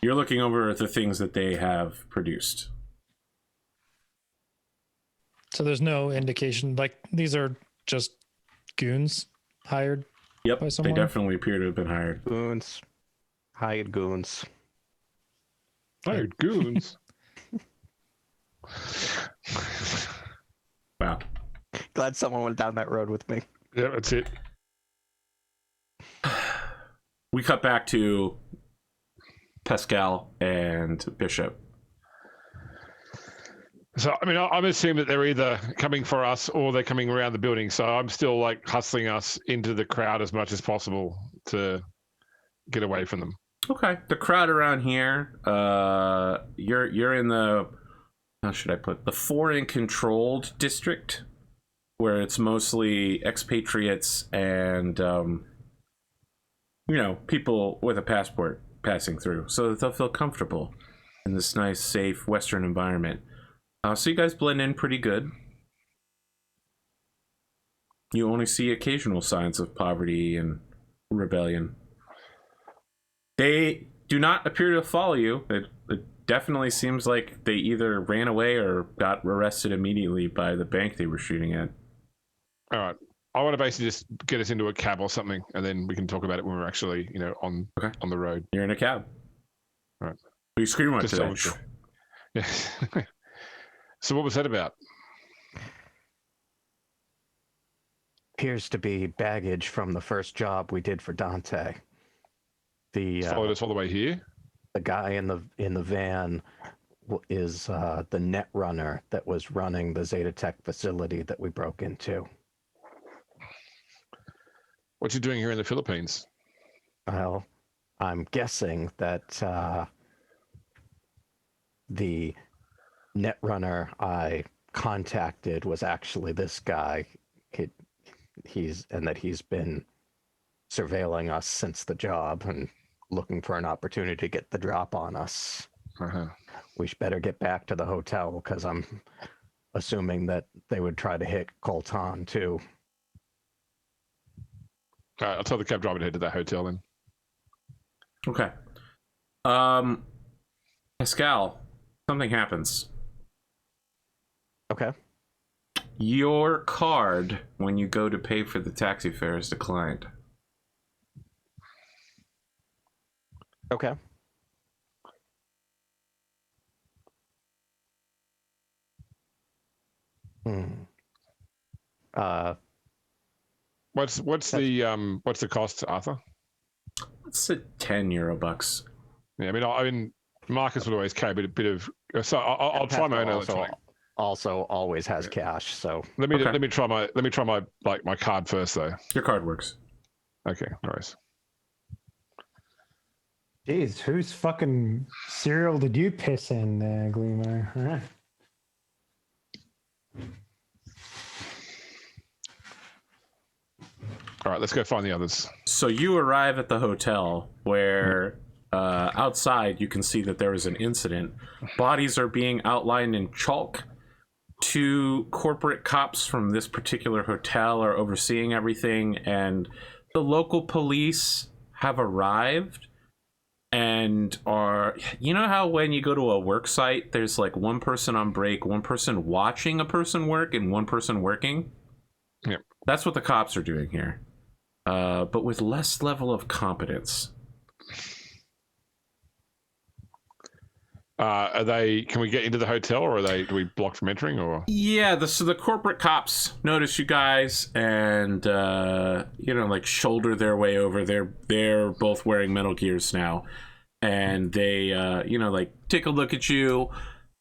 You're looking over the things that they have produced. So there's no indication, like, these are just goons hired. Yep, by they someone? definitely appear to have been hired. Goons. Hired goons. Hired goons. Wow. Glad someone went down that road with me. Yeah, that's it. We cut back to Pascal and Bishop. So, I mean, I'm assuming that they're either coming for us or they're coming around the building. So I'm still like hustling us into the crowd as much as possible to get away from them. Okay. The crowd around here, you're in the, how should I put, the foreign controlled district, where it's mostly expatriates and, people with a passport passing through, so that they'll feel comfortable in this nice, safe Western environment. So you guys blend in pretty good. You only see occasional signs of poverty and rebellion. They do not appear to follow you. It definitely seems like they either ran away or got arrested immediately by the bank they were shooting at. All right. I want to basically just get us into a cab or something, and then we can talk about it when we're actually, on the road. You're in a cab. All right. You scream like Just that. Yeah. So what was that about? Appears to be baggage from the first job we did for Dante. Followed us all the way here? The guy in the van is the net runner that was running the Zetatech facility that we broke into. What you doing here in the Philippines? Well, I'm guessing that the net runner I contacted was actually this guy. He's been surveilling us since the job and looking for an opportunity to get the drop on us. Uh-huh. We better get back to the hotel because I'm assuming that they would try to hit Coltan too. All right, I'll tell the cab driver to head to that hotel then. Okay. Pascal, something happens. Okay. Your card, when you go to pay for the taxi fare, is declined. Okay. What's the cost, Arthur? It's a €10 bucks. Yeah, I mean, Marcus would always carry a bit of. So I'll try my own electronic. Also, always has cash. So let me try my card first, though. Your card works. Okay, nice. Jeez, whose fucking cereal did you piss in there, Glimo? Huh? All right, let's go find the others. So you arrive at the hotel where outside you can see that there is an incident. Bodies are being outlined in chalk. 2 corporate cops from this particular hotel are overseeing everything, and the local police have arrived and are, you know how when you go to a work site, there's like one person on break, one person watching a person work, and one person working? Yep. That's what the cops are doing here, but with less level of competence. Can we get into the hotel, or do we block from entering, or? Yeah, so the corporate cops notice you guys and like shoulder their way over. They're both wearing Metal Gears now, and they like take a look at you,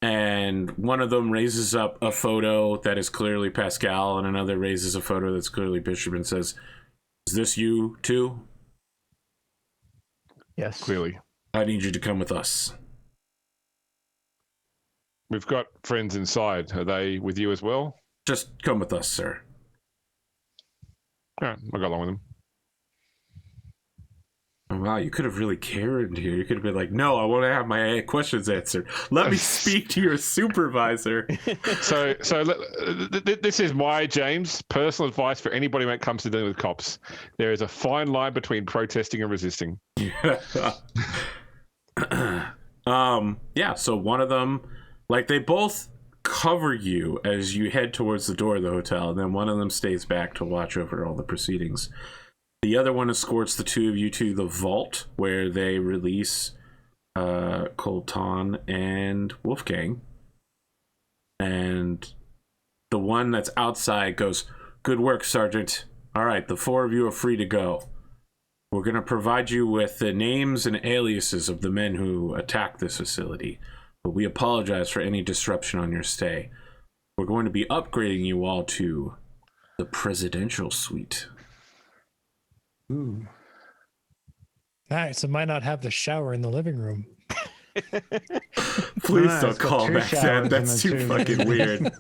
and one of them raises up a photo that is clearly Pascal, and another raises a photo that's clearly Bishop and says, "Is this you too?" Yes. Clearly. I need you to come with us. We've got friends inside. Are they with you as well? Just come with us, sir. All right, I'll go along with them. Oh, wow, you could have really cared here. You could have been like, no, I want to have my questions answered. Let me speak to your supervisor. So this is my, James, personal advice for anybody when it comes to dealing with cops. There is a fine line between protesting and resisting. Yeah, so one of them, like, they both cover you as you head towards the door of the hotel, and then one of them stays back to watch over all the proceedings. The other one escorts the 2 of you to the vault, where they release Coltan and Wolfgang. And the one that's outside goes, "Good work, Sergeant. All right, the 4 of you are free to go. We're going to provide you with the names and aliases of the men who attacked this facility, but we apologize for any disruption on your stay. We're going to be upgrading you all to the presidential suite." Ooh. Nice. It might not have the shower in the living room. Please No, don't it's got call 2 back that. showers That's in too the fucking weird.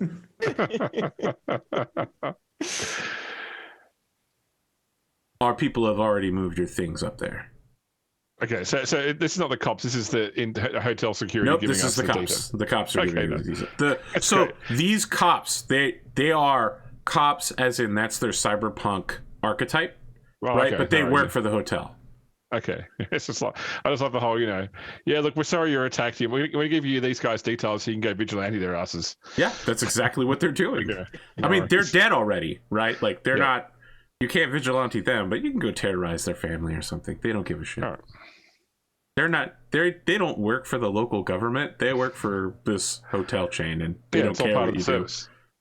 Our people have already moved your things up there. Okay, so this is not the cops. This is the hotel security. Nope, giving this us is the cops. The cops are giving you these. So these cops, they are cops, as in that's their cyberpunk archetype, right? Okay, but they work for the hotel. Okay, it's just like I just love the whole, yeah. Look, we're sorry you're attacked here. We give you these guys details so you can go vigilante their asses. Yeah, that's exactly what they're doing. Okay. I mean, they're dead already, right? Like they're not. You can't vigilante them, but you can go terrorize their family or something. They don't give a shit. Right. They're not. They don't work for the local government. They work for this hotel chain, and they don't care what you do.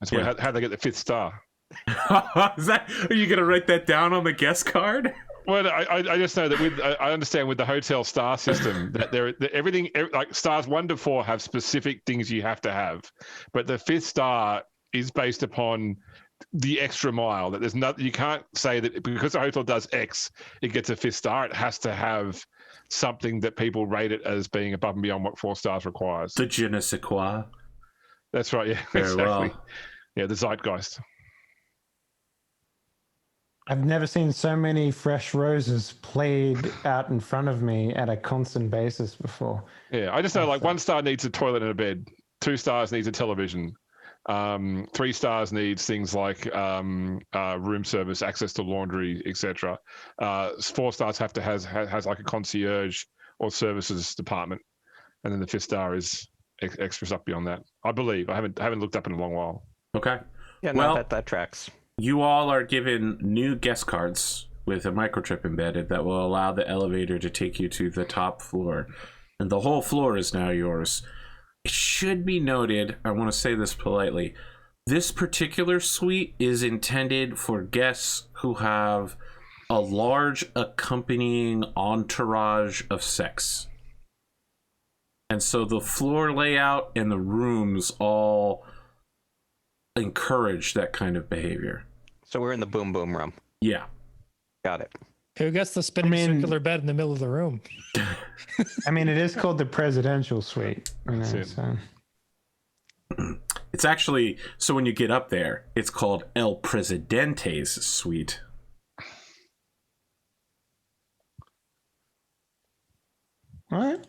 That's how they get the 5th star. Are you gonna write that down on the guest card? Well, I just know that I understand with the hotel star system that everything like stars 1 to 4 have specific things you have to have, but the 5th star is based upon the extra mile. That there's nothing you can't say that because the hotel does X, it gets a 5th star. It has to have something that people rate it as being above and beyond what 4 stars requires. The je ne sais quoi. That's right. Yeah, very exactly. Well. Yeah, the zeitgeist. I've never seen so many fresh roses played out in front of me at a constant basis before. Yeah, I just know like 1 star needs a toilet and a bed, 2 stars needs a television, 3 stars needs things like room service, access to laundry, etc. 4 stars have to has like a concierge or services department, and then the 5th star is extras up beyond that. I believe. I haven't looked up in a long while. Okay. Yeah, no, Well, that tracks. you all are given new guest cards with a microchip embedded that will allow the elevator to take you to the top floor. And the whole floor is now yours. It should be noted, I want to say this politely, this particular suite is intended for guests who have a large accompanying entourage of sex. And so the floor layout and the rooms all encourage that kind of behavior. So we're in the boom boom room. Yeah. Got it. Who gets the spinning circular bed in the middle of the room? I mean, it is called the presidential suite. You know, That's it. so. It's actually, so when you get up there, it's called El Presidente's suite. What?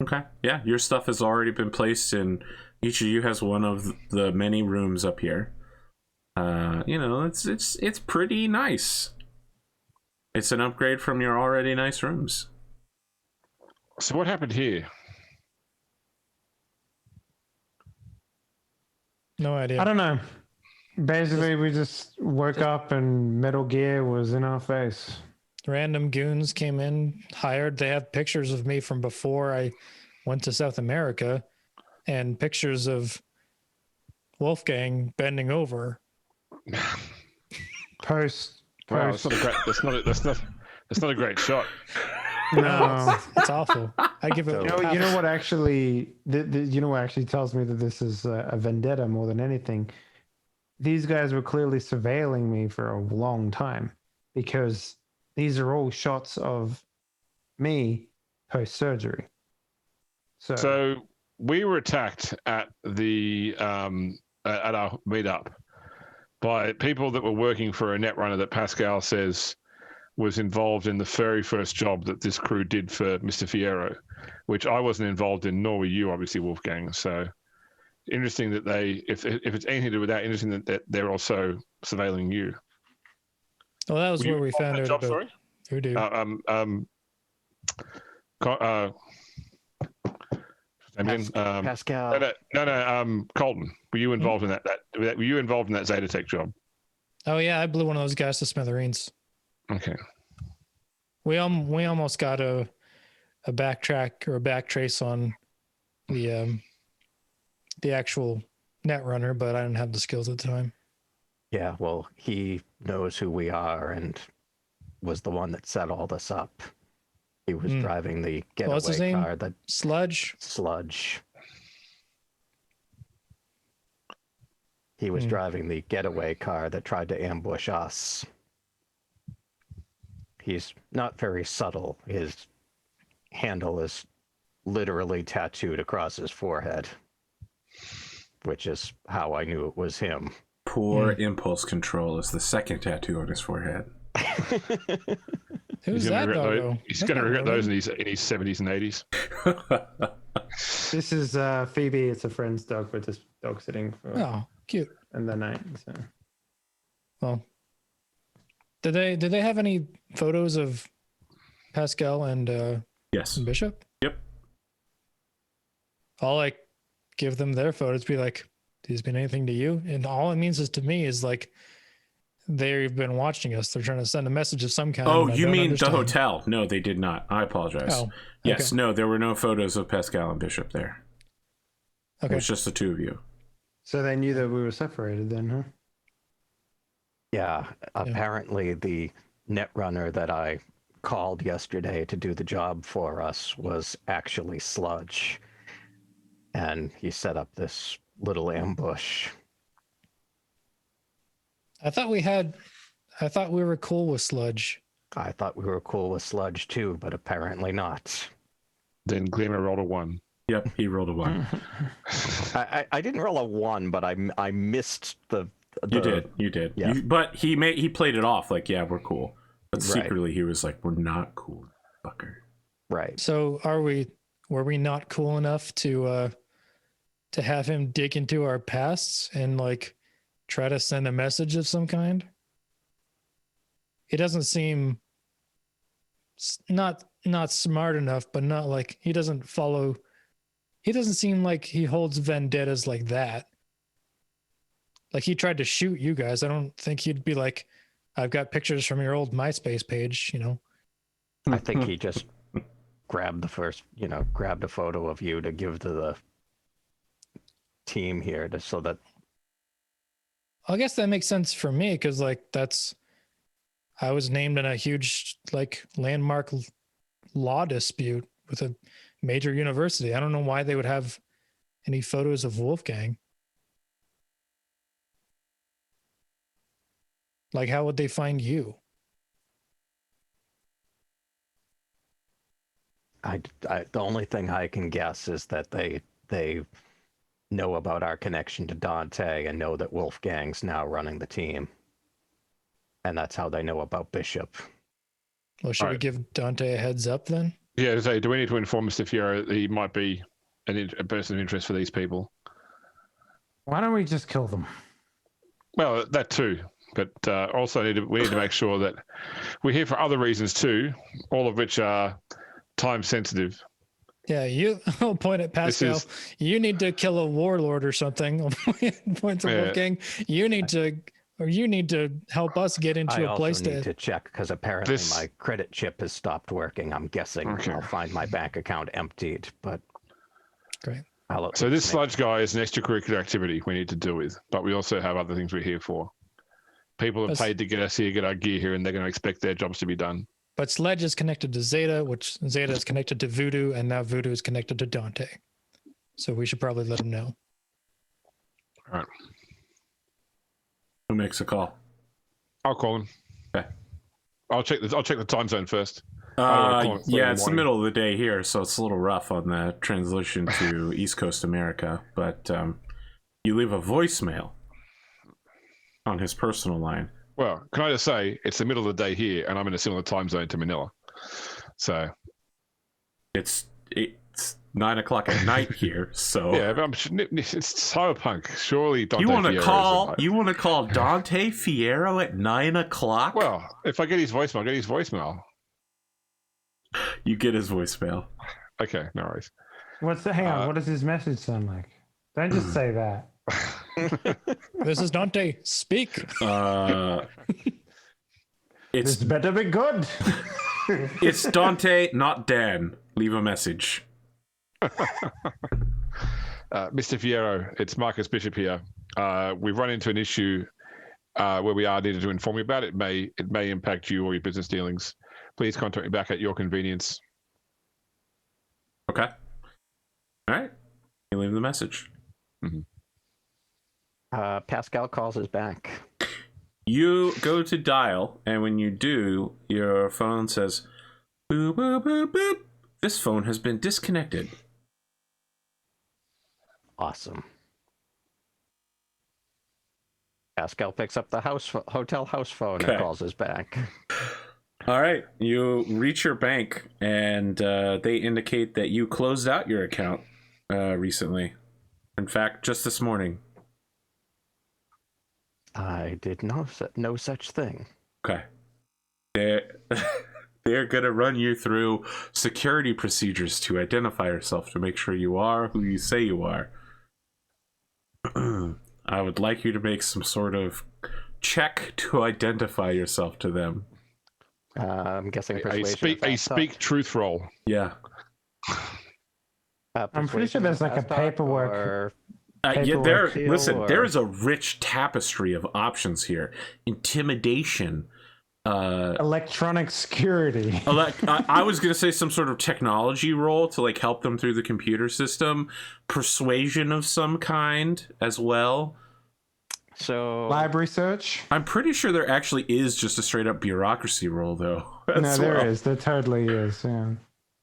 Okay. Yeah, your stuff has already been placed in. Each of you has one of the many rooms up here. It's pretty nice. It's an upgrade from your already nice rooms. So what happened here? No idea. I don't know. Basically, we just woke up and Metal Gear was in our face. Random goons came in, hired. They have pictures of me from before I went to South America and pictures of Wolfgang bending over. Post. Wow, that's not a great. That's not a great shot. No. It's awful. I give it. You know what actually? You know what actually tells me that this is a vendetta more than anything. These guys were clearly surveilling me for a long time because these are all shots of me post surgery. So we were attacked at the at our meetup by people that were working for a netrunner that Pascal says was involved in the very first job that this crew did for Mr. Fierro, which I wasn't involved in, nor were you, obviously, Wolfgang. So interesting that they, if it's anything to do with that, interesting that they're also surveilling you. Well, that was where we found out job, about sorry? Voodoo. Pascal. No, Colton. Were you involved in that? Were you involved in that Zetatech job? Oh yeah, I blew one of those guys to smithereens. Okay. We almost got a backtrack or a backtrace on the actual netrunner, but I didn't have the skills at the time. Yeah, well, he knows who we are and was the one that set all this up. He was driving the getaway What's his name? car. The Sludge. He was driving the getaway car that tried to ambush us. He's not very subtle. His handle is literally tattooed across his forehead, which is how I knew it was him. Poor impulse control is the second tattoo on his forehead. Who's that doggo? He's going to regret those in his 70s and 80s. This is Phoebe. It's a friend's dog. We're just dog sitting for Oh, cute. in the night. So. Well, did they have any photos of Pascal and Yes. Bishop? Yep. I'll like give them their photos, be like, "Does this mean anything to you?" And all it means is to me is like they've been watching us. They're trying to send a message of some kind. Oh, and I you don't mean understand. the hotel? No, they did not. I apologize. Oh, Yes, okay. no, there were no photos of Pascal and Bishop there. It Okay. was just the two of you. So they knew that we were separated then, huh? Yeah, apparently the netrunner that I called yesterday to do the job for us was actually Sludge. And he set up this little ambush. I thought we were cool with Sludge. I thought we were cool with Sludge too, but apparently not. Then Glimo rolled a 1. Yep, he rolled a 1. I didn't roll a 1, but I missed the You did. Yeah. But he played it off like, yeah, we're cool. But Right. secretly he was like, we're not cool, fucker. Right. So were we not cool enough to have him dig into our pasts and like try to send a message of some kind? It doesn't seem not smart enough, but not like he doesn't he doesn't seem like he holds vendettas like that. Like he tried to shoot you guys. I don't think he'd be like, I've got pictures from your old MySpace page, you know. I think he just grabbed grabbed a photo of you to give to the team here so that. I guess that makes sense for me because like I was named in a huge like landmark law dispute with a major university. I don't know why they would have any photos of Wolfgang. Like, how would they find you? The only thing I can guess is that they know about our connection to Dante and know that Wolfgang's now running the team. And that's how they know about Bishop. Well, should we give Dante a heads up then? Yeah, so do we need to inform Mr. Fiero that he might be a person of interest for these people? Why don't we just kill them? Well, that too. But also we need to make sure that we're here for other reasons too, all of which are time sensitive. Yeah, I'll point at Pascal. You need to kill a warlord or something. I'll point to Wolfgang. You need to help us get into a place I also need to check because apparently my credit chip has stopped working. I'm guessing I'll find my bank account emptied, but great. So this sludge guy is an extracurricular activity we need to deal with, but we also have other things we're here for. People have paid to get us here, get our gear here, and they're going to expect their jobs to be done. But Sledge is connected to Zeta, which Zeta is connected to Voodoo, and now Voodoo is connected to Dante. So we should probably let him know. All right. Who makes a call? I'll call him. Okay. I'll check the time zone first. Yeah, it's the middle of the day here, so it's a little rough on the translation to East Coast America. But you leave a voicemail on his personal line. Well, can I just say it's the middle of the day here, and I'm in a similar time zone to Manila. So it's 9 o'clock at night here. So yeah, but it's Cyberpunk. Surely Dante. You want to call Dante Fiero at 9 o'clock? Well, if I get his voicemail, get his voicemail. You get his voicemail. Okay, no worries. Hang on, what does his message sound like? Don't just say that. This is Dante. Speak. This better be good. It's Dante, not Dan. Leave a message. Mr. Fiero, it's Marcus Bishop here. We've run into an issue where we are needed to inform you about it. It may impact you or your business dealings. Please contact me back at your convenience. Okay. All right. You leave the message. Mm-hmm. Pascal calls his bank. You go to dial, and when you do, your phone says, boop, boop, boop, boop. This phone has been disconnected. Awesome. Pascal picks up the hotel house phone and calls his bank. All right. You reach your bank, and they indicate that you closed out your account recently. In fact, just this morning. I did no such thing. Okay. They're going to run you through security procedures to identify yourself to make sure you are who you say you are. I would like you to make some sort of check to identify yourself to them. I'm guessing persuasion. A speak truth roll. Yeah. I'm pretty sure there's like a paperwork. There is a rich tapestry of options here. Intimidation. Electronic security. I was going to say some sort of technology role to like help them through the computer system. Persuasion of some kind as well. So library search. I'm pretty sure there actually is just a straight up bureaucracy role though. No, there is. There totally is. Yeah.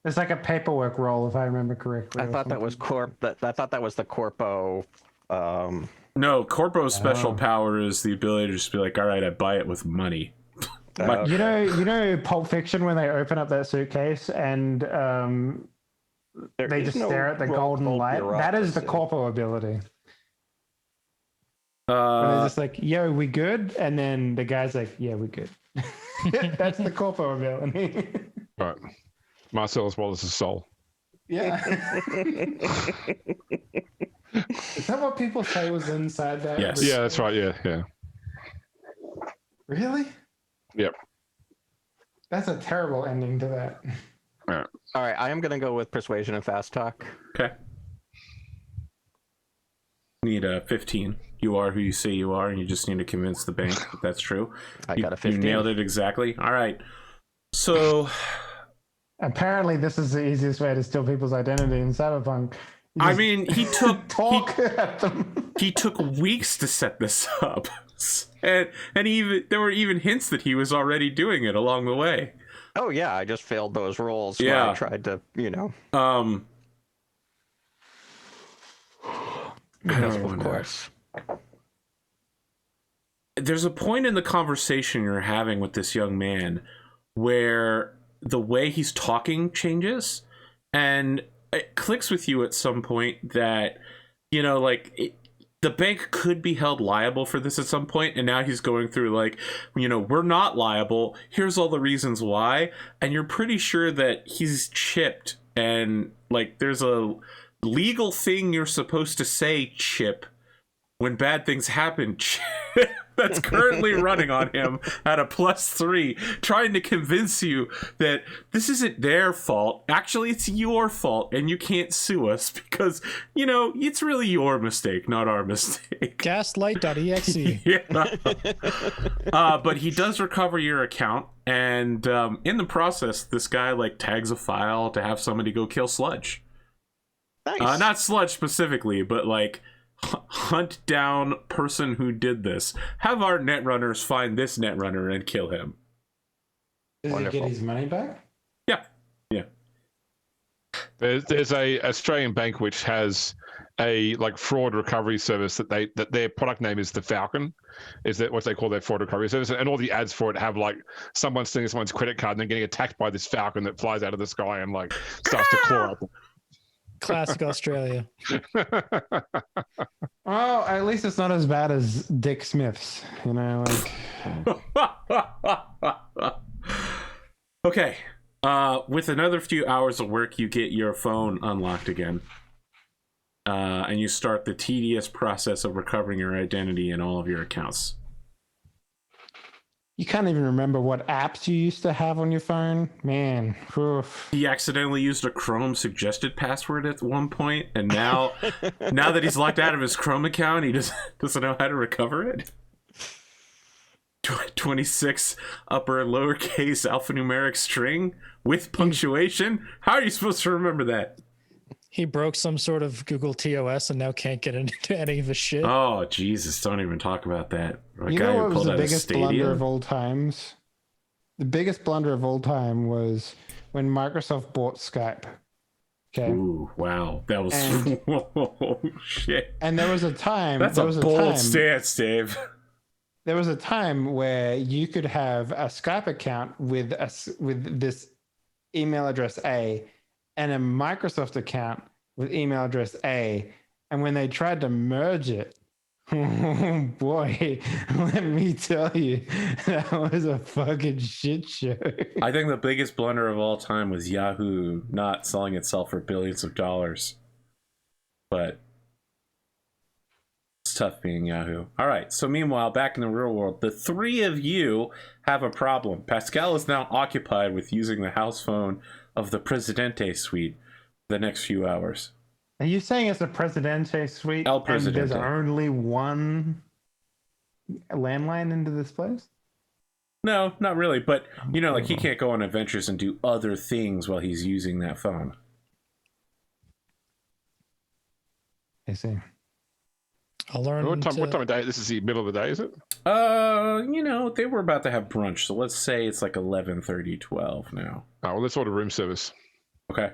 It's like a paperwork role, if I remember correctly. I thought that was I thought that was the Corpo. No, Corpo's special power is the ability to just be like, all right, I buy it with money. You know, Pulp Fiction when they open up that suitcase and they just stare at the golden light. That is the Corpo ability. And they're just like, "Yo, we good?" And then the guy's like, "Yeah, we good." That's the Corpo ability. All right. Marcellus Wallace's soul. Yeah. Is that what people say was inside that? Yes. Yeah, that's right. Yeah. Really? Yep. That's a terrible ending to that. All right, I am going to go with persuasion and fast talk. Okay. Need a 15. You are who you say you are, and you just need to convince the bank that that's true. I got a 15. You nailed it exactly. All right. So apparently, this is the easiest way to steal people's identity in Cyberpunk. I mean, he took talk at them. He took weeks to set this up, and there were even hints that he was already doing it along the way. Oh yeah, I just failed those rolls. Yeah, I tried to, of course. There's a point in the conversation you're having with this young man where the way he's talking changes, and it clicks with you at some point that, the bank could be held liable for this at some point, and now he's going through we're not liable, here's all the reasons why, and you're pretty sure that he's chipped, and there's a legal thing you're supposed to say, Chip, when bad things happen, that's currently running on him at a +3, trying to convince you that this isn't their fault. Actually, it's your fault, and you can't sue us because, it's really your mistake, not our mistake. Gaslight.exe. Yeah. But he does recover your account, and in the process, this guy, tags a file to have somebody go kill Sludge. Nice. Not Sludge specifically, but, hunt down person who did this. Have our netrunners find this netrunner and kill him. Does he get his money back? Yeah. There's a Australian bank which has a fraud recovery service that their product name is the Falcon. Is that what they call their fraud recovery service? And all the ads for it have someone stealing someone's credit card and then getting attacked by this Falcon that flies out of the sky and starts to claw up. Classic Australia. Oh, at least it's not as bad as Dick Smith's, Okay. With another few hours of work, you get your phone unlocked again. And you start the tedious process of recovering your identity in all of your accounts. You can't even remember what apps you used to have on your phone, man. Oof. He accidentally used a Chrome suggested password at one point, and now that he's locked out of his Chrome account, he doesn't know how to recover it. 26 upper and lowercase alphanumeric string with punctuation. How are you supposed to remember that? He broke some sort of Google TOS and now can't get into any of his shit. Oh, Jesus, don't even talk about that. You know what was the biggest blunder of all times? The biggest blunder of all time was when Microsoft bought Skype. Okay. Ooh, wow. That was... oh, shit. And there was a time... That's a bold stance, Dave. There was a time where you could have a Skype account with this email address A and a Microsoft account with email address A. And when they tried to merge it, oh boy, let me tell you, that was a fucking shit show. I think the biggest blunder of all time was Yahoo not selling itself for billions of dollars. But it's tough being Yahoo. All right, so meanwhile, back in the real world, the three of you have a problem. Pascal is now occupied with using the house phone of the Presidente suite for the next few hours. Are you saying it's a Presidente suite El Presidente. and there's only one landline into this place? No, not really. But, he can't go on adventures and do other things while he's using that phone. I see. I'll learn. What time of day? This is the middle of the day, is it? They were about to have brunch, so let's say it's 11:30, 12 now. Oh, well, let's order room service. Okay.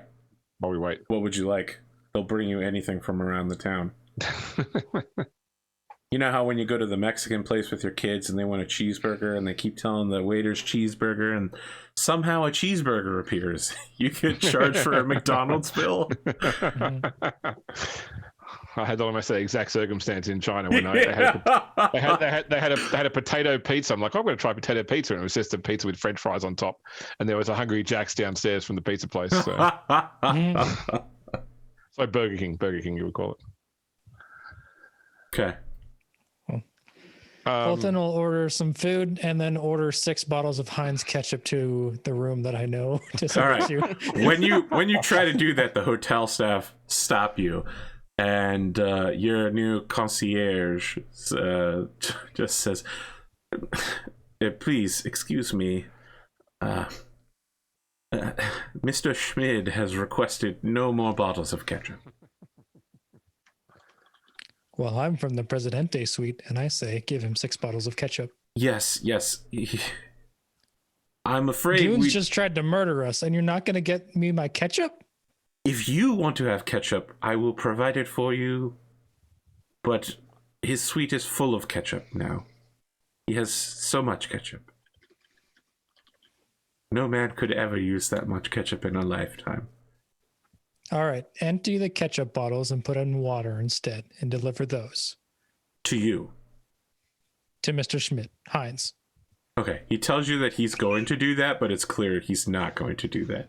While we wait. What would you like? They'll bring you anything from around the town. You know how when you go to the Mexican place with your kids and they want a cheeseburger and they keep telling the waiters cheeseburger and somehow a cheeseburger appears. You get charged for a McDonald's bill. I had almost the exact circumstance in China when they had a potato pizza. I'm like, I'm going to try potato pizza, and it was just a pizza with French fries on top, and there was a Hungry Jack's downstairs from the pizza place. So, so Burger King, you would call it. Okay. Colton will order some food and then order 6 bottles of Heinz ketchup to the room that I know to send All right. to. when you try to do that, the hotel staff stop you, and your new concierge just says, "Please excuse me. Mr. Schmid has requested no more bottles of ketchup." Well, I'm from the Presidente suite, and I say give him 6 bottles of ketchup. Yes. I'm afraid Goons just tried to murder us, and you're not going to get me my ketchup? If you want to have ketchup, I will provide it for you. But his suite is full of ketchup now. He has so much ketchup. No man could ever use that much ketchup in a lifetime. All right, empty the ketchup bottles and put in water instead, and deliver those. To you. To Mr. Schmidt, Heinz. Okay, he tells you that he's going to do that, but it's clear he's not going to do that.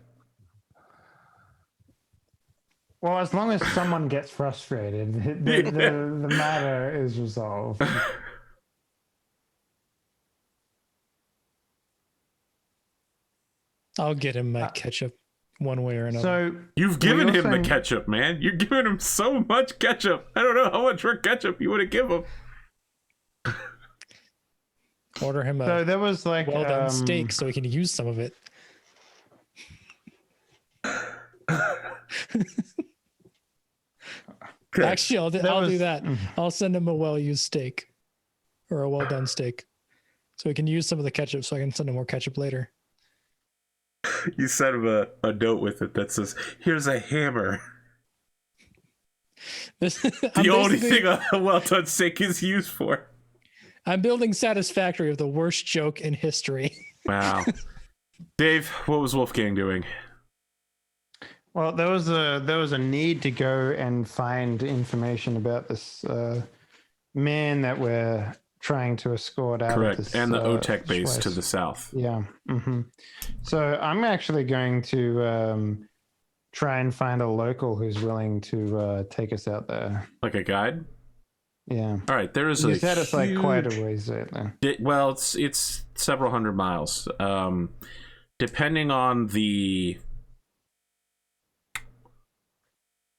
Well, as long as someone gets frustrated, the matter is resolved. I'll get him my ketchup one way or another. So You've given him the ketchup, man. You're giving him so much ketchup. I don't know how much more ketchup you would have given him. Order him a so there was like well-done steak so he can use some of it. Actually, I'll do that. I'll send him a well-used steak or a well-done steak so he can use some of the ketchup so I can send him more ketchup later. You sent him a note with it that says, "Here's a hammer." The only thing a well-done steak is used for. I'm building Satisfactory of the worst joke in history. Wow. Dave, what was Wolfgang doing? Well, there was a need to go and find information about this man that we're trying to escort out. Correct, of this, and the OTEC base place. to the south. Yeah. Mm-hmm. So I'm actually going to try and find a local who's willing to take us out there. Like a guide? Yeah. All right, there is You a said it's like quite a ways out there. Well, it's several hundred miles. Depending on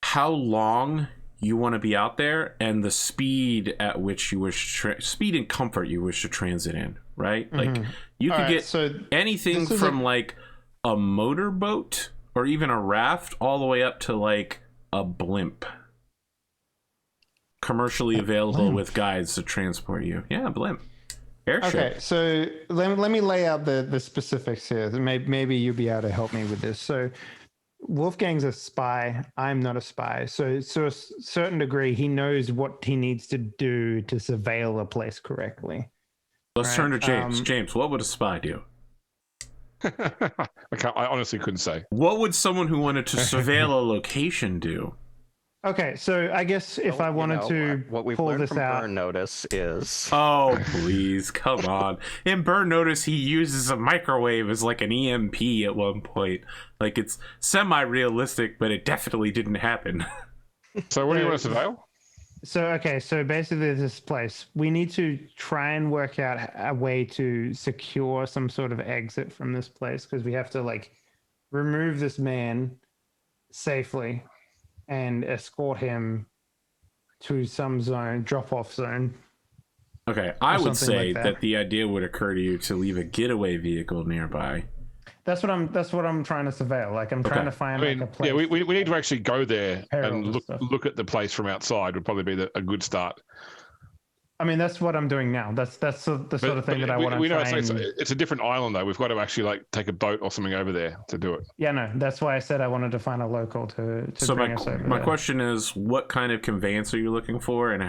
how long you want to be out there and the speed at which you wish speed and comfort you wish to transit in, right? Like you could get anything from like a motorboat or even a raft all the way up to like a blimp. Commercially available with guides to transport you. Yeah, blimp. Airship. Okay, so let me lay out the specifics here. Maybe you'll be able to help me with this. So Wolfgang's a spy. I'm not a spy. So a certain degree, he knows what he needs to do to surveil a place correctly. Let's turn to James. James, what would a spy do? I honestly couldn't say. What would someone who wanted to surveil a location do? Okay, so I guess if I wanted to what we've pull learned this from out, Burn Notice is Oh, please, come on. In Burn Notice, he uses a microwave as like an EMP at one point. Like, it's semi-realistic, but it definitely didn't happen. So what do you want to surveil? So basically this place, we need to try and work out a way to secure some sort of exit from this place because we have to like remove this man safely and escort him to some zone, drop-off zone. Okay, I would say like that the idea would occur to you to leave a getaway vehicle nearby. That's what I'm trying to surveil. Like I'm trying to find like a place. Yeah, we need to actually go there and and stuff. look at the place from outside would probably be a good start. I mean, that's what I'm doing now. That's the sort of thing that I want to try and... It's a different island, though. We've got to actually like take a boat or something over there to do it. Yeah, no, that's why I said I wanted to find a local to bring us over my there. question is, what kind of conveyance are you looking for, and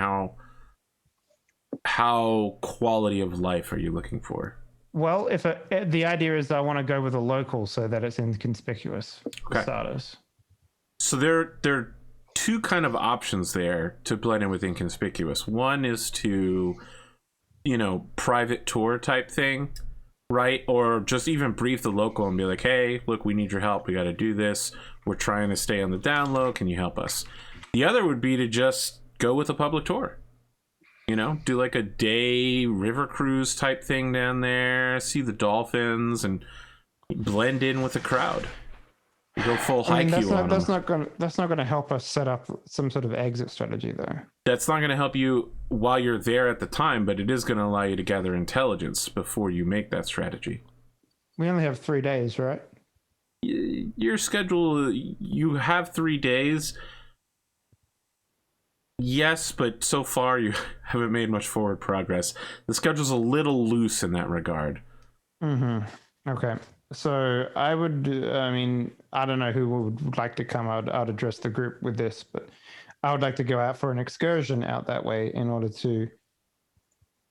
how quality of life are you looking for? Well, the idea is I want to go with a local so that it's inconspicuous for starters. So they're two kind of options there to blend in with inconspicuous. One is to, private tour type thing, right? Or just even brief the local and be like, hey, look, we need your help. We got to do this. We're trying to stay on the down low. Can you help us? The other would be to just go with a public tour. Do like a day river cruise type thing down there, see the dolphins, and blend in with the crowd. Go full haiku on them. That's not gonna help us set up some sort of exit strategy, though. That's not going to help you while you're there at the time, but it is going to allow you to gather intelligence before you make that strategy. We only have 3 days, right? Your schedule, you have 3 days. Yes, but so far you haven't made much forward progress. The schedule's a little loose in that regard. Okay. So I don't know who would like to come out. I'd address the group with this, but I would like to go out for an excursion out that way in order to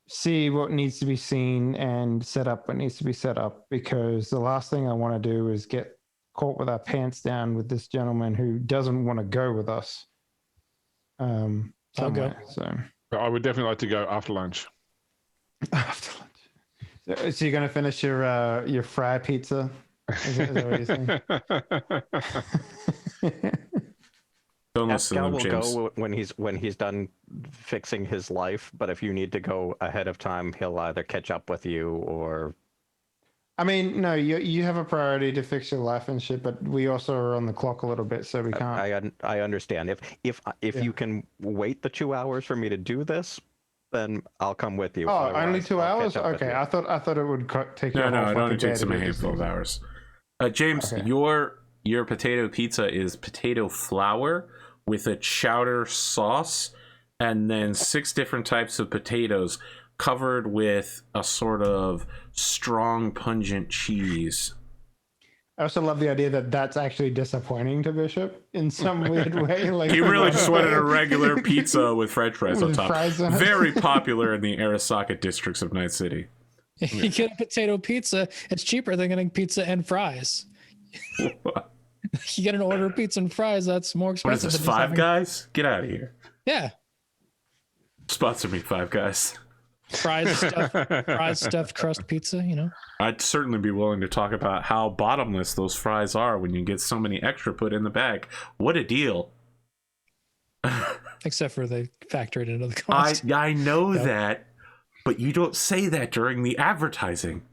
see what needs to be seen and set up what needs to be set up, because the last thing I want to do is get caught with our pants down with this gentleman who doesn't want to go with us. I'll go. So I would definitely like to go after lunch. After lunch. So you're going to finish your fry pizza? Is that what you're saying? Don't listen Pascal to them, will James. go when he's done fixing his life, but if you need to go ahead of time, he'll either catch up with you or... No, you have a priority to fix your life and shit, but we also are on the clock a little bit, so we can't. I understand. If you can wait the 2 hours for me to do this, then I'll come with you. Oh, Otherwise, only 2 I'll hours? catch up with Okay, you. I thought it would take you. No, it only takes him a handful of hours. James, Okay. your potato pizza is potato flour with a chowder sauce, and then 6 different types of potatoes covered with a sort of strong, pungent cheese. I also love the idea that that's actually disappointing to Bishop in some weird way. Like He really just wanted a regular pizza with French fries on With top. fries on it. Very popular in the Arasaka districts of Night City. You get a potato pizza, it's cheaper than getting pizza and fries. You get an order of pizza and fries, that's more What is expensive. this, than just Five having- Guys? Get out of here. Yeah. Sponsor me, Five Guys. Fries stuffed crust pizza, I'd certainly be willing to talk about how bottomless those fries are when you get so many extra put in the bag. What a deal. Except for they factor it into the cost. I know Yep. that, but you don't say that during the advertising.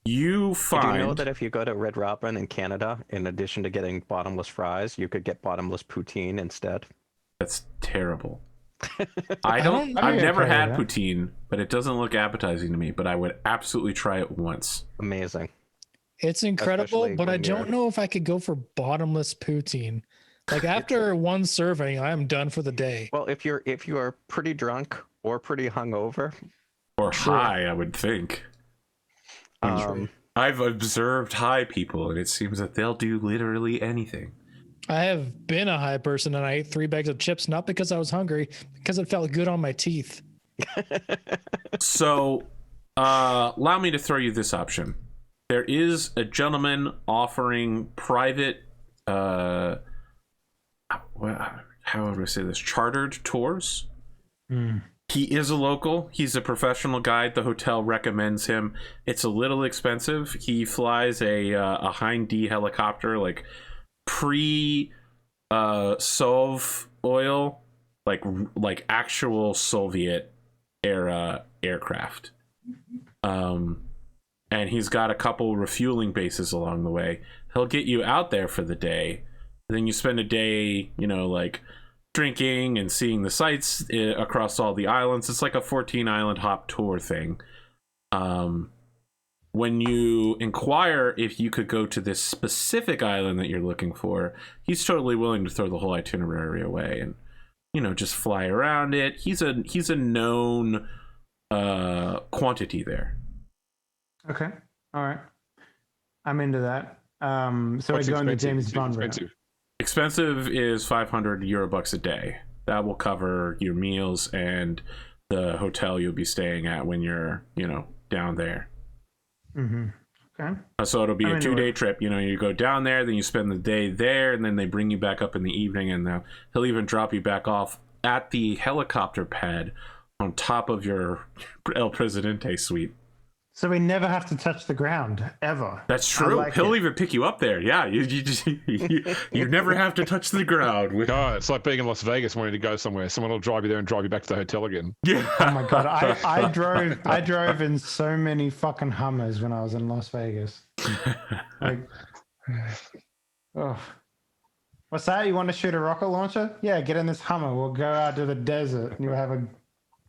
You find... Did you know that if you go to Red Robin in Canada, in addition to getting bottomless fries, you could get bottomless poutine instead? That's terrible. I'd I've be never okay had with poutine, but it doesn't look appetizing to me, but I would absolutely try it once. Amazing. It's incredible, Especially but I when don't you're- know if I could go for bottomless poutine. Like after one serving, I'm done for the day. Well, if you are pretty drunk or pretty hungover, Or high, I would think. I've observed high people, and it seems that they'll do literally anything. I have been a high person and I ate 3 bags of chips, not because I was hungry, because it felt good on my teeth. So, allow me to throw you this option. There is a gentleman offering private, how would I say this? Chartered tours. He is a local. He's a professional guide. The hotel recommends him. It's a little expensive. He flies a Hind D helicopter, like pre-Sov oil, like actual Soviet era aircraft. And he's got a couple refueling bases along the way. He'll get you out there for the day. Then you spend a day, like drinking and seeing the sights across all the islands. It's like a 14 island hop tour thing. When you inquire if you could go to this specific island that you're looking for, he's totally willing to throw the whole itinerary away and, just fly around it. He's a known quantity there. Okay. All right. I'm into that. So What's we're going to expensive? James It's Bond route. expensive. Expensive is €500 a day. That will cover your meals and the hotel you'll be staying at when you're, down there. Mm-hmm. Okay. So it'll be a I'm 2-day into it. trip. You know, you go down there, then you spend the day there, and then they bring you back up in the evening, and he'll even drop you back off at the helicopter pad on top of your El Presidente suite. So we never have to touch the ground ever. That's true. Like He'll it. even pick you up there. Yeah, you never have to touch the ground. Oh, it's like being in Las Vegas wanting to go somewhere. Someone will drive you there and drive you back to the hotel again. Yeah. Oh my god, I drove in so many fucking Hummers when I was in Las Vegas. Like, oh, what's that? You want to shoot a rocket launcher? Yeah, get in this Hummer. We'll go out to the desert and you'll have a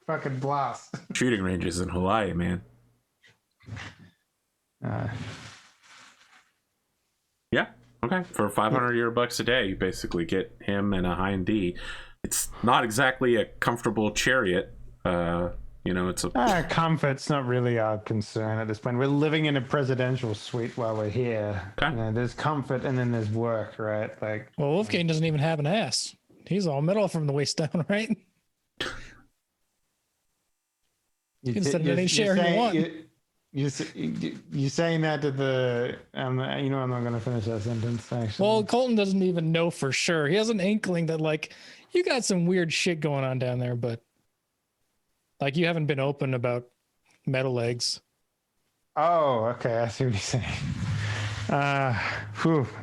fucking blast. Shooting ranges in Hawaii, man. Yeah. Okay. For $500 a day, you basically get him and a Hind D. It's not exactly a comfortable chariot. It's a Comfort's not really our concern at this point. We're living in a presidential suite while we're here. Okay. There's comfort and then there's work, right? Like, Well, Wolfgang doesn't even have an ass. He's all metal from the waist down, right? You can sit in any chair you want. You're saying that to the... I'm not going to finish that sentence, actually. Well, Colton doesn't even know for sure. He has an inkling that, like, you got some weird shit going on down there, but, like, you haven't been open about metal legs. Oh, okay. I see what you're saying.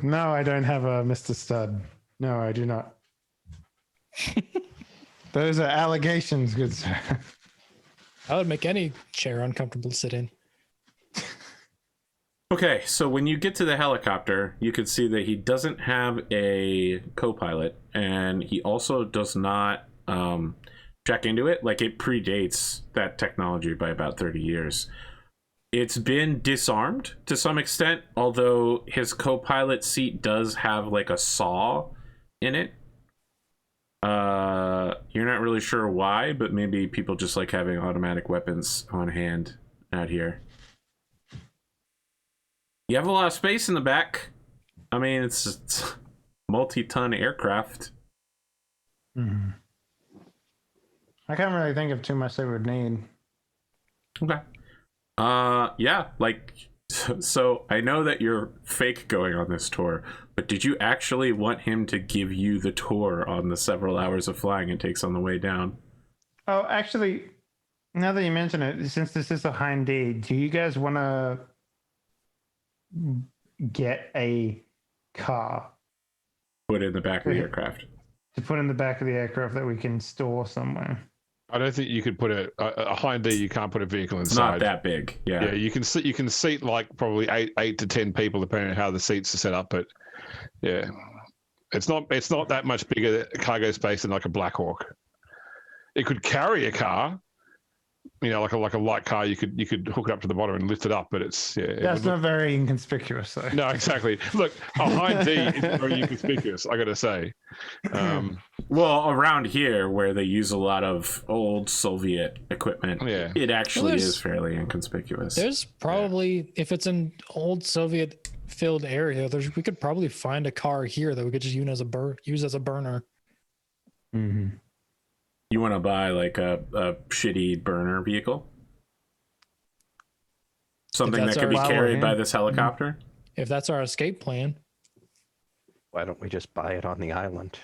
No, I don't have a Mr. Stud. No, I do not. Those are allegations, good sir. I would make any chair uncomfortable to sit in. Okay, so when you get to the helicopter, you can see that he doesn't have a co-pilot, and he also does not check into it. Like, it predates that technology by about 30 years. It's been disarmed to some extent, although his co-pilot seat does have, like, a saw in it. You're not really sure why, but maybe people just like having automatic weapons on hand out here. You have a lot of space in the back. I mean, it's multi-ton aircraft. Mm-hmm. I can't really think of too much they would need. Okay. Yeah, like, so I know that you're fake going on this tour, but did you actually want him to give you the tour on the several hours of flying it takes on the way down? Oh, actually, now that you mention it, since this is a Hind D, do you guys want to get a car Put in the back of the aircraft. to put in the back of the aircraft that we can store somewhere? I don't think you could put a Hind D. You can't put a vehicle It's inside. not that big. Yeah. Yeah, you can seat like probably eight to 10 people depending on how the seats are set up. But yeah, it's not that much bigger cargo space than like a Black Hawk. It could carry a car, like a light car. You could hook it up to the bottom and lift it up. But it's That's not very inconspicuous, though. No, exactly. Look, a Hind D is very inconspicuous, I got to say. Well, around here where they use a lot of old Soviet equipment, it actually is fairly inconspicuous. There's probably, if it's an old Soviet filled area, we could probably find a car here that we could just use as a burner. Mm-hmm. You want to buy like a shitty burner vehicle? Something that could be carried by this helicopter? If that's our escape plan. Why don't we just buy it on the island?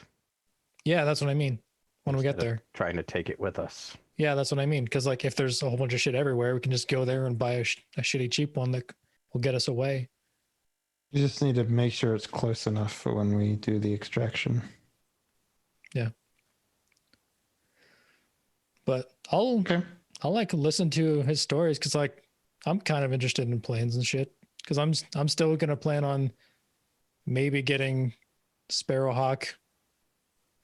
Yeah, that's what I mean. When we get instead of there. trying to take it with us. Yeah, that's what I mean. Because like if there's a whole bunch of shit everywhere, we can just go there and buy a shitty cheap one that will get us away. You just need to make sure it's close enough for when we do the extraction. Yeah. But I'll like listen to his stories because like I'm kind of interested in planes and shit. Because I'm still gonna plan on maybe getting Sparrowhawk,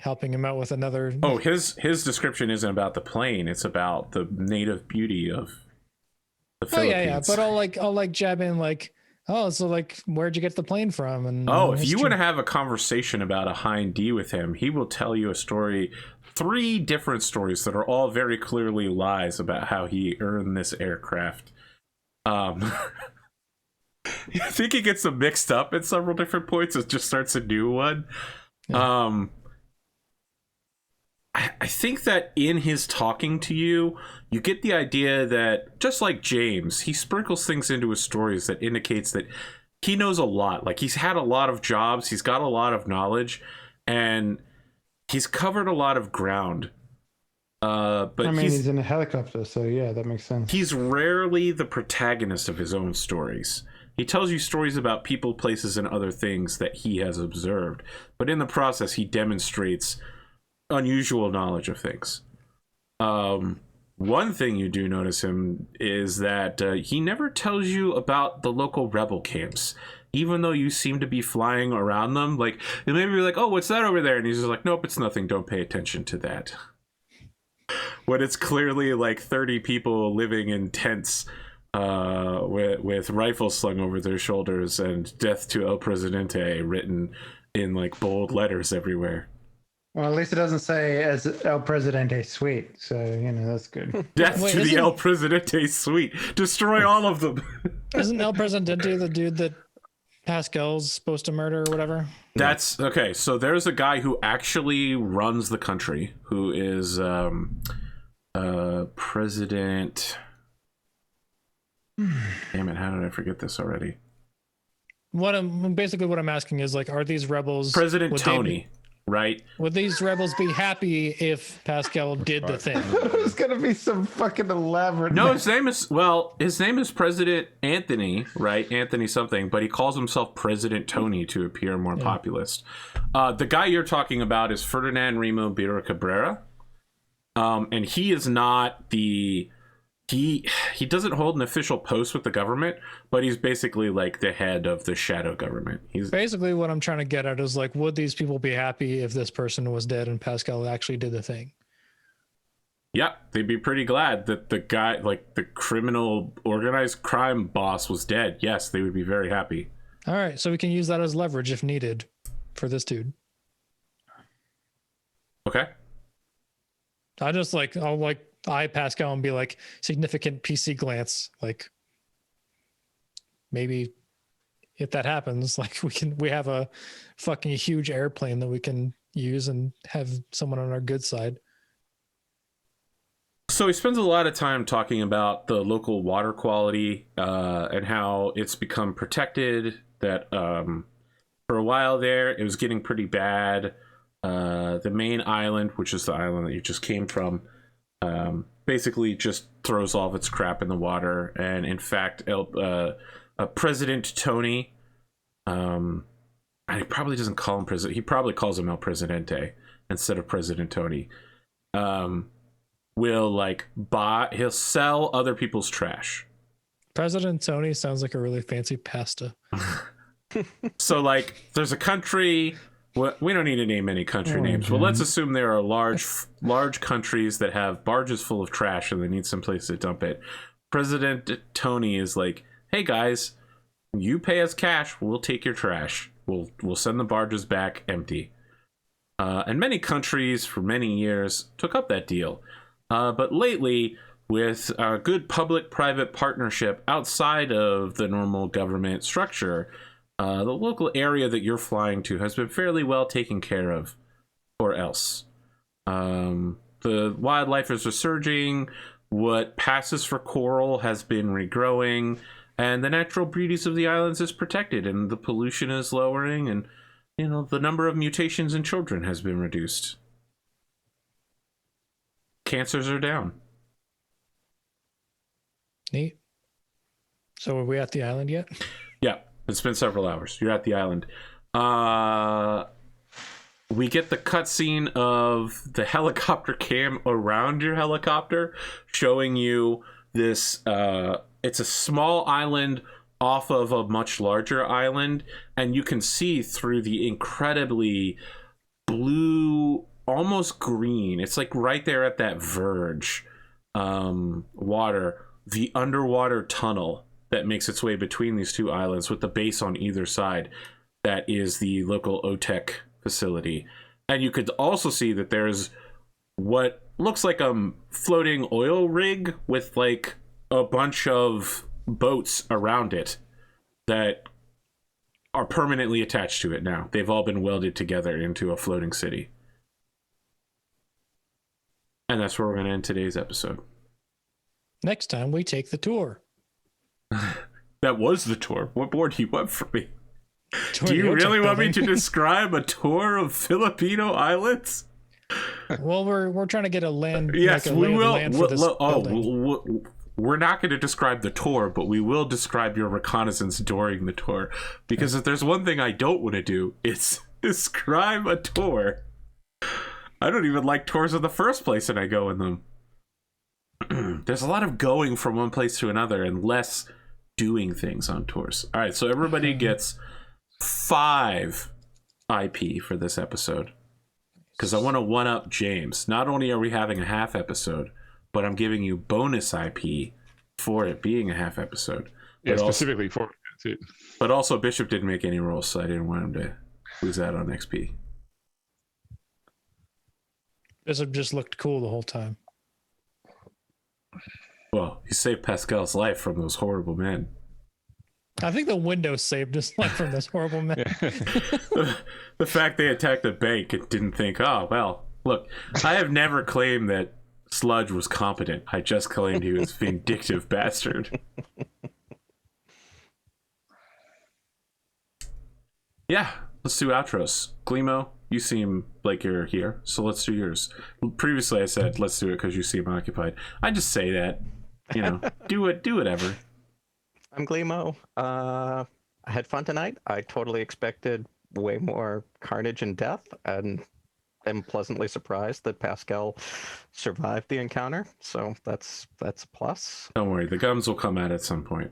helping him out with another. Oh, his description isn't about the plane; it's about the native beauty of the Philippines. Yeah. But I'll like jab in like, oh, so like, where'd you get the plane from? And if you want to have a conversation about a Hind D with him, he will tell you a story. 3 different stories that are all very clearly lies about how he earned this aircraft. I think he gets them mixed up at several different points. It just starts a new one. Yeah. I think that in his talking to you, you get the idea that, just like James, he sprinkles things into his stories that indicates that he knows a lot. Like, he's had a lot of jobs, he's got a lot of knowledge, and he's covered a lot of ground. But I mean, he's in a helicopter, so yeah, that makes sense. He's rarely the protagonist of his own stories. He tells you stories about people, places, and other things that he has observed. But in the process, he demonstrates unusual knowledge of things. One thing you do notice him is that he never tells you about the local rebel camps, even though you seem to be flying around them. Like, and maybe you're like, oh, what's that over there? And he's just like, nope, it's nothing, don't pay attention to that. When it's clearly like 30 people living in tents with rifles slung over their shoulders and "Death to El Presidente" written in like bold letters everywhere. Well, at least it doesn't say as El Presidente suite, so that's good. Death to the El Presidente suite. Destroy all of them. Isn't El Presidente the dude that Pascal's supposed to murder or whatever? That's okay. So there's a guy who actually runs the country, who is President. Damn it! How did I forget this already? What I'm asking is, like, are these rebels President Tony? Right? Would these rebels be happy if Pascal did the thing? It was gonna be some fucking elaborate. No, his name is President Anthony, right? Anthony something, but he calls himself President Tony to appear more populist. The guy you're talking about is Ferdinand Remo Bira Cabrera, and he is not the. He doesn't hold an official post with the government, but he's basically like the head of the shadow government. He's basically what I'm trying to get at is, like, would these people be happy if this person was dead and Pascal actually did the thing? Yeah, they'd be pretty glad that the guy, like the criminal organized crime boss, was dead. Yes, they would be very happy. All right, so we can use that as leverage if needed for this dude. Okay. I'll eye Pascal and be like, significant PC glance. Like, maybe if that happens, like, we have a fucking huge airplane that we can use and have someone on our good side. So he spends a lot of time talking about the local water quality and how it's become protected, that for a while there it was getting pretty bad. The main island, which is the island that you just came from, basically just throws all of its crap in the water. And in fact, President Tony, he probably doesn't call him president. He probably calls him El Presidente instead of President Tony. He'll sell other people's trash. President Tony sounds like a really fancy pasta. So, like, there's a country. Well, we don't need to name any country names, but let's assume there are large countries that have barges full of trash and they need some place to dump it. President Tony is like, hey guys, you pay us cash, we'll take your trash. We'll send the barges back empty. And many countries for many years took up that deal. But lately, with a good public-private partnership outside of the normal government structure, the local area that you're flying to has been fairly well taken care of, or else. The wildlife is resurging, what passes for coral has been regrowing, and the natural beauties of the islands is protected, and the pollution is lowering, and the number of mutations in children has been reduced. Cancers are down. Neat. So are we at the island yet? Yeah. It's been several hours. You're at the island. We get the cutscene of the helicopter cam around your helicopter, showing you this. It's a small island off of a much larger island, and you can see through the incredibly blue, almost green. It's like right there at that verge, water, the underwater tunnel that makes its way between these two islands with the base on either side. That is the local OTEC facility. And you could also see that there's what looks like a floating oil rig with like a bunch of boats around it that are permanently attached to it now. They've all been welded together into a floating city. And that's where we're going to end today's episode. Next time we take the tour. That was the tour. What more do you want from me? Do you Tour really want me building. to describe a tour of Filipino islands? Well, we're trying to get a land. Yes, like a we lay of the will. land for this building. We're not going to describe the tour, but we will describe your reconnaissance during the tour. Because if there's one thing I don't want to do, it's describe a tour. I don't even like tours in the first place, and I go in them. There's a lot of going from one place to another and less doing things on tours. All right, so everybody gets 5 IP for this episode. Because I want to one-up James. Not only are we having a half episode, but I'm giving you bonus IP for it being a half episode. Yeah, But specifically for it. But also, Bishop didn't make any rolls, so I didn't want him to lose out on XP. Bishop just looked cool the whole time. Well, he saved Pascal's life from those horrible men. I think the window saved his life from this horrible man. The fact they attacked the bank and didn't think, oh, well, look, I have never claimed that Sludge was competent. I just claimed he was a vindictive bastard. Yeah, let's do outros. Glimo, you seem like you're here, so let's do yours. Previously I said, let's do it because you seem occupied. I just say that, you know, do whatever. I'm Glimo. I had fun tonight. I totally expected way more carnage and death, and am pleasantly surprised that Pascal survived the encounter. So that's a plus. Don't worry, the gums will come out at some point.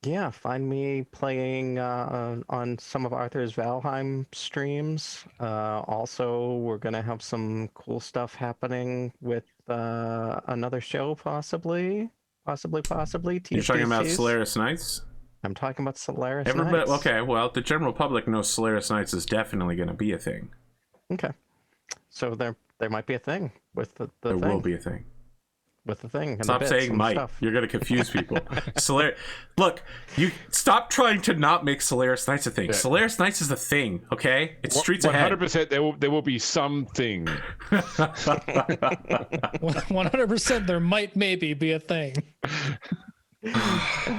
Yeah, find me playing on some of Arthur's Valheim streams. Also, we're gonna have some cool stuff happening with another show, possibly. You're talking about TCCs. Solaris Knights? I'm talking about Solaris Everybody, Knights. okay, well, the general public knows Solaris Knights is definitely going to be a thing. Okay. So there might be a thing with the There thing. will be a thing. With the thing. And Stop the bits saying and might. stuff. You're going to confuse people. Look, you stop trying to not make Solaris Knights a thing. Yeah. Solaris Knights is a thing, okay? It's streets ahead. 100% there will be something. 100% there might maybe be a thing.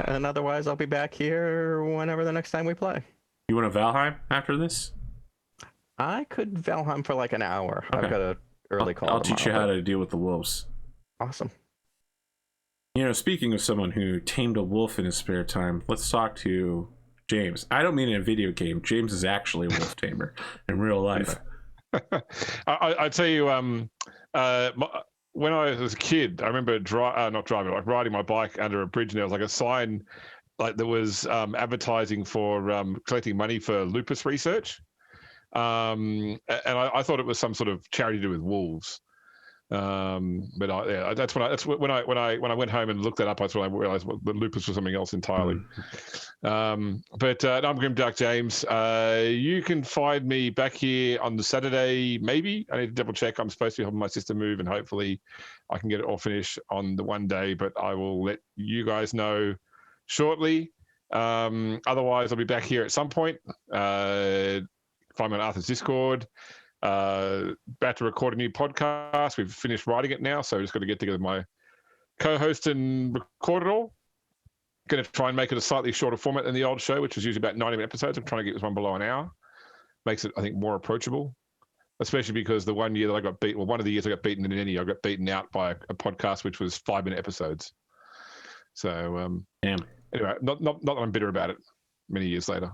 And otherwise, I'll be back here whenever the next time we play. You want a Valheim after this? I could Valheim for like an hour. Okay. I've got an early call. I'll teach you tomorrow, how to deal with the wolves. but Awesome. You know, speaking of someone who tamed a wolf in his spare time, let's talk to James. I don't mean in a video game. James is actually a wolf tamer in real life. I tell you, when I was a kid, I remember riding my bike under a bridge, and there was like a sign, like there was advertising for collecting money for lupus research, and I thought it was some sort of charity to do with wolves. But that's when I went home and looked that up. That's when I realized the lupus was something else entirely. But I'm Grimdarkjames. You can find me back here on the Saturday. Maybe I need to double check. I'm supposed to be helping my sister move, and hopefully I can get it all finished on the one day. But I will let you guys know shortly. Otherwise, I'll be back here at some point. Find me on Arthur's Discord. About to record a new podcast. We've finished writing it now, so I've just got to get together with my co-host and record it all. Going to try and make it a slightly shorter format than the old show, which was usually about 90 episodes. I'm trying to get this one below an hour. Makes it, I think, more approachable, especially because the one year that I got beaten, well, one of the years I got beaten in any, I got beaten out by a podcast which was 5-minute episodes. So, Damn. Anyway, not that I'm bitter about it many years later.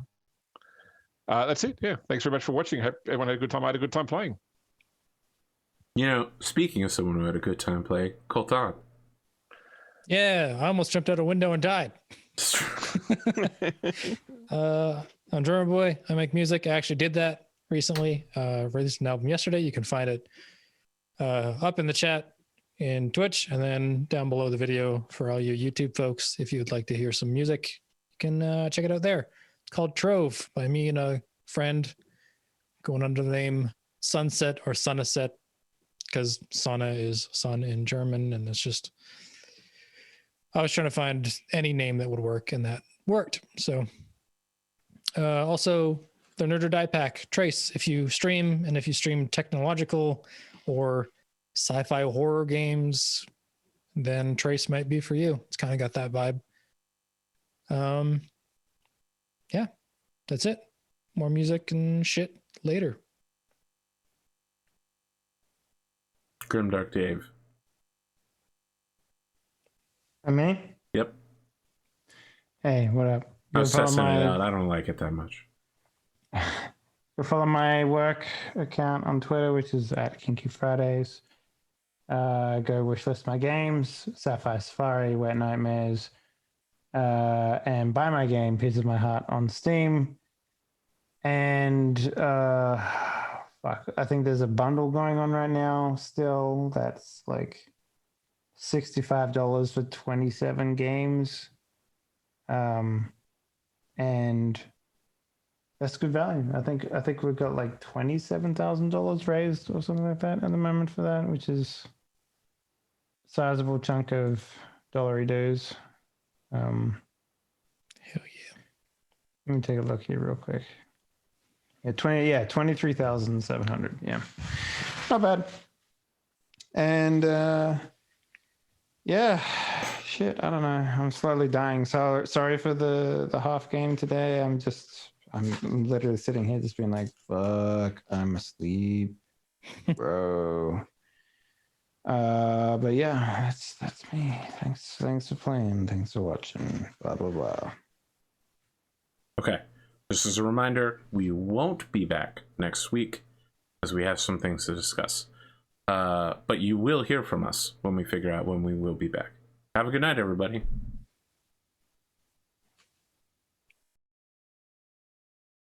That's it. Yeah. Thanks very much for watching. Hope everyone had a good time. I had a good time playing. You know, speaking of someone who had a good time playing, Coltan. Yeah, I almost jumped out a window and died. I'm Drumurboy. I make music. I actually did that recently. Released an album yesterday. You can find it up in the chat in Twitch, and then down below the video for all you YouTube folks. If you'd like to hear some music, you can check it out there. It's called Trove by me and a friend, going under the name Sunset or Sunneset, because Sonne is sun in German, and it's just, I was trying to find any name that would work, and that worked. So also the Nerd or Die Pack. Trace, if you stream, and if you stream technological or sci-fi horror games, then Trace might be for you. It's kind of got that vibe. Yeah, that's it. More music and shit later. Grimdark Dave. And me? Yep. Hey, what up? I was Go follow testing it my- out. I don't like it that much. Go follow my work account on Twitter, which is at Kinky Fridays. Go wishlist my games, Sapphire Safari, Wet Nightmares, and buy my game, Pieces of My Heart, on Steam. And fuck, I think there's a bundle going on right now still that's like $65 for 27 games. And that's good value. I think we've got like $27,000 raised or something like that at the moment for that, which is a sizable chunk of dollary dues. Hell yeah. Let me take a look here real quick. Yeah, 23,700. Yeah. Not bad. And yeah, shit, I don't know. I'm slowly dying. So sorry for the half game today. I'm literally sitting here just being like, fuck, I'm asleep, bro. But yeah, that's me. Thanks for playing. Thanks for watching. Blah blah blah. Okay. Just as a reminder, we won't be back next week because we have some things to discuss. But you will hear from us when we figure out when we will be back. Have a good night, everybody.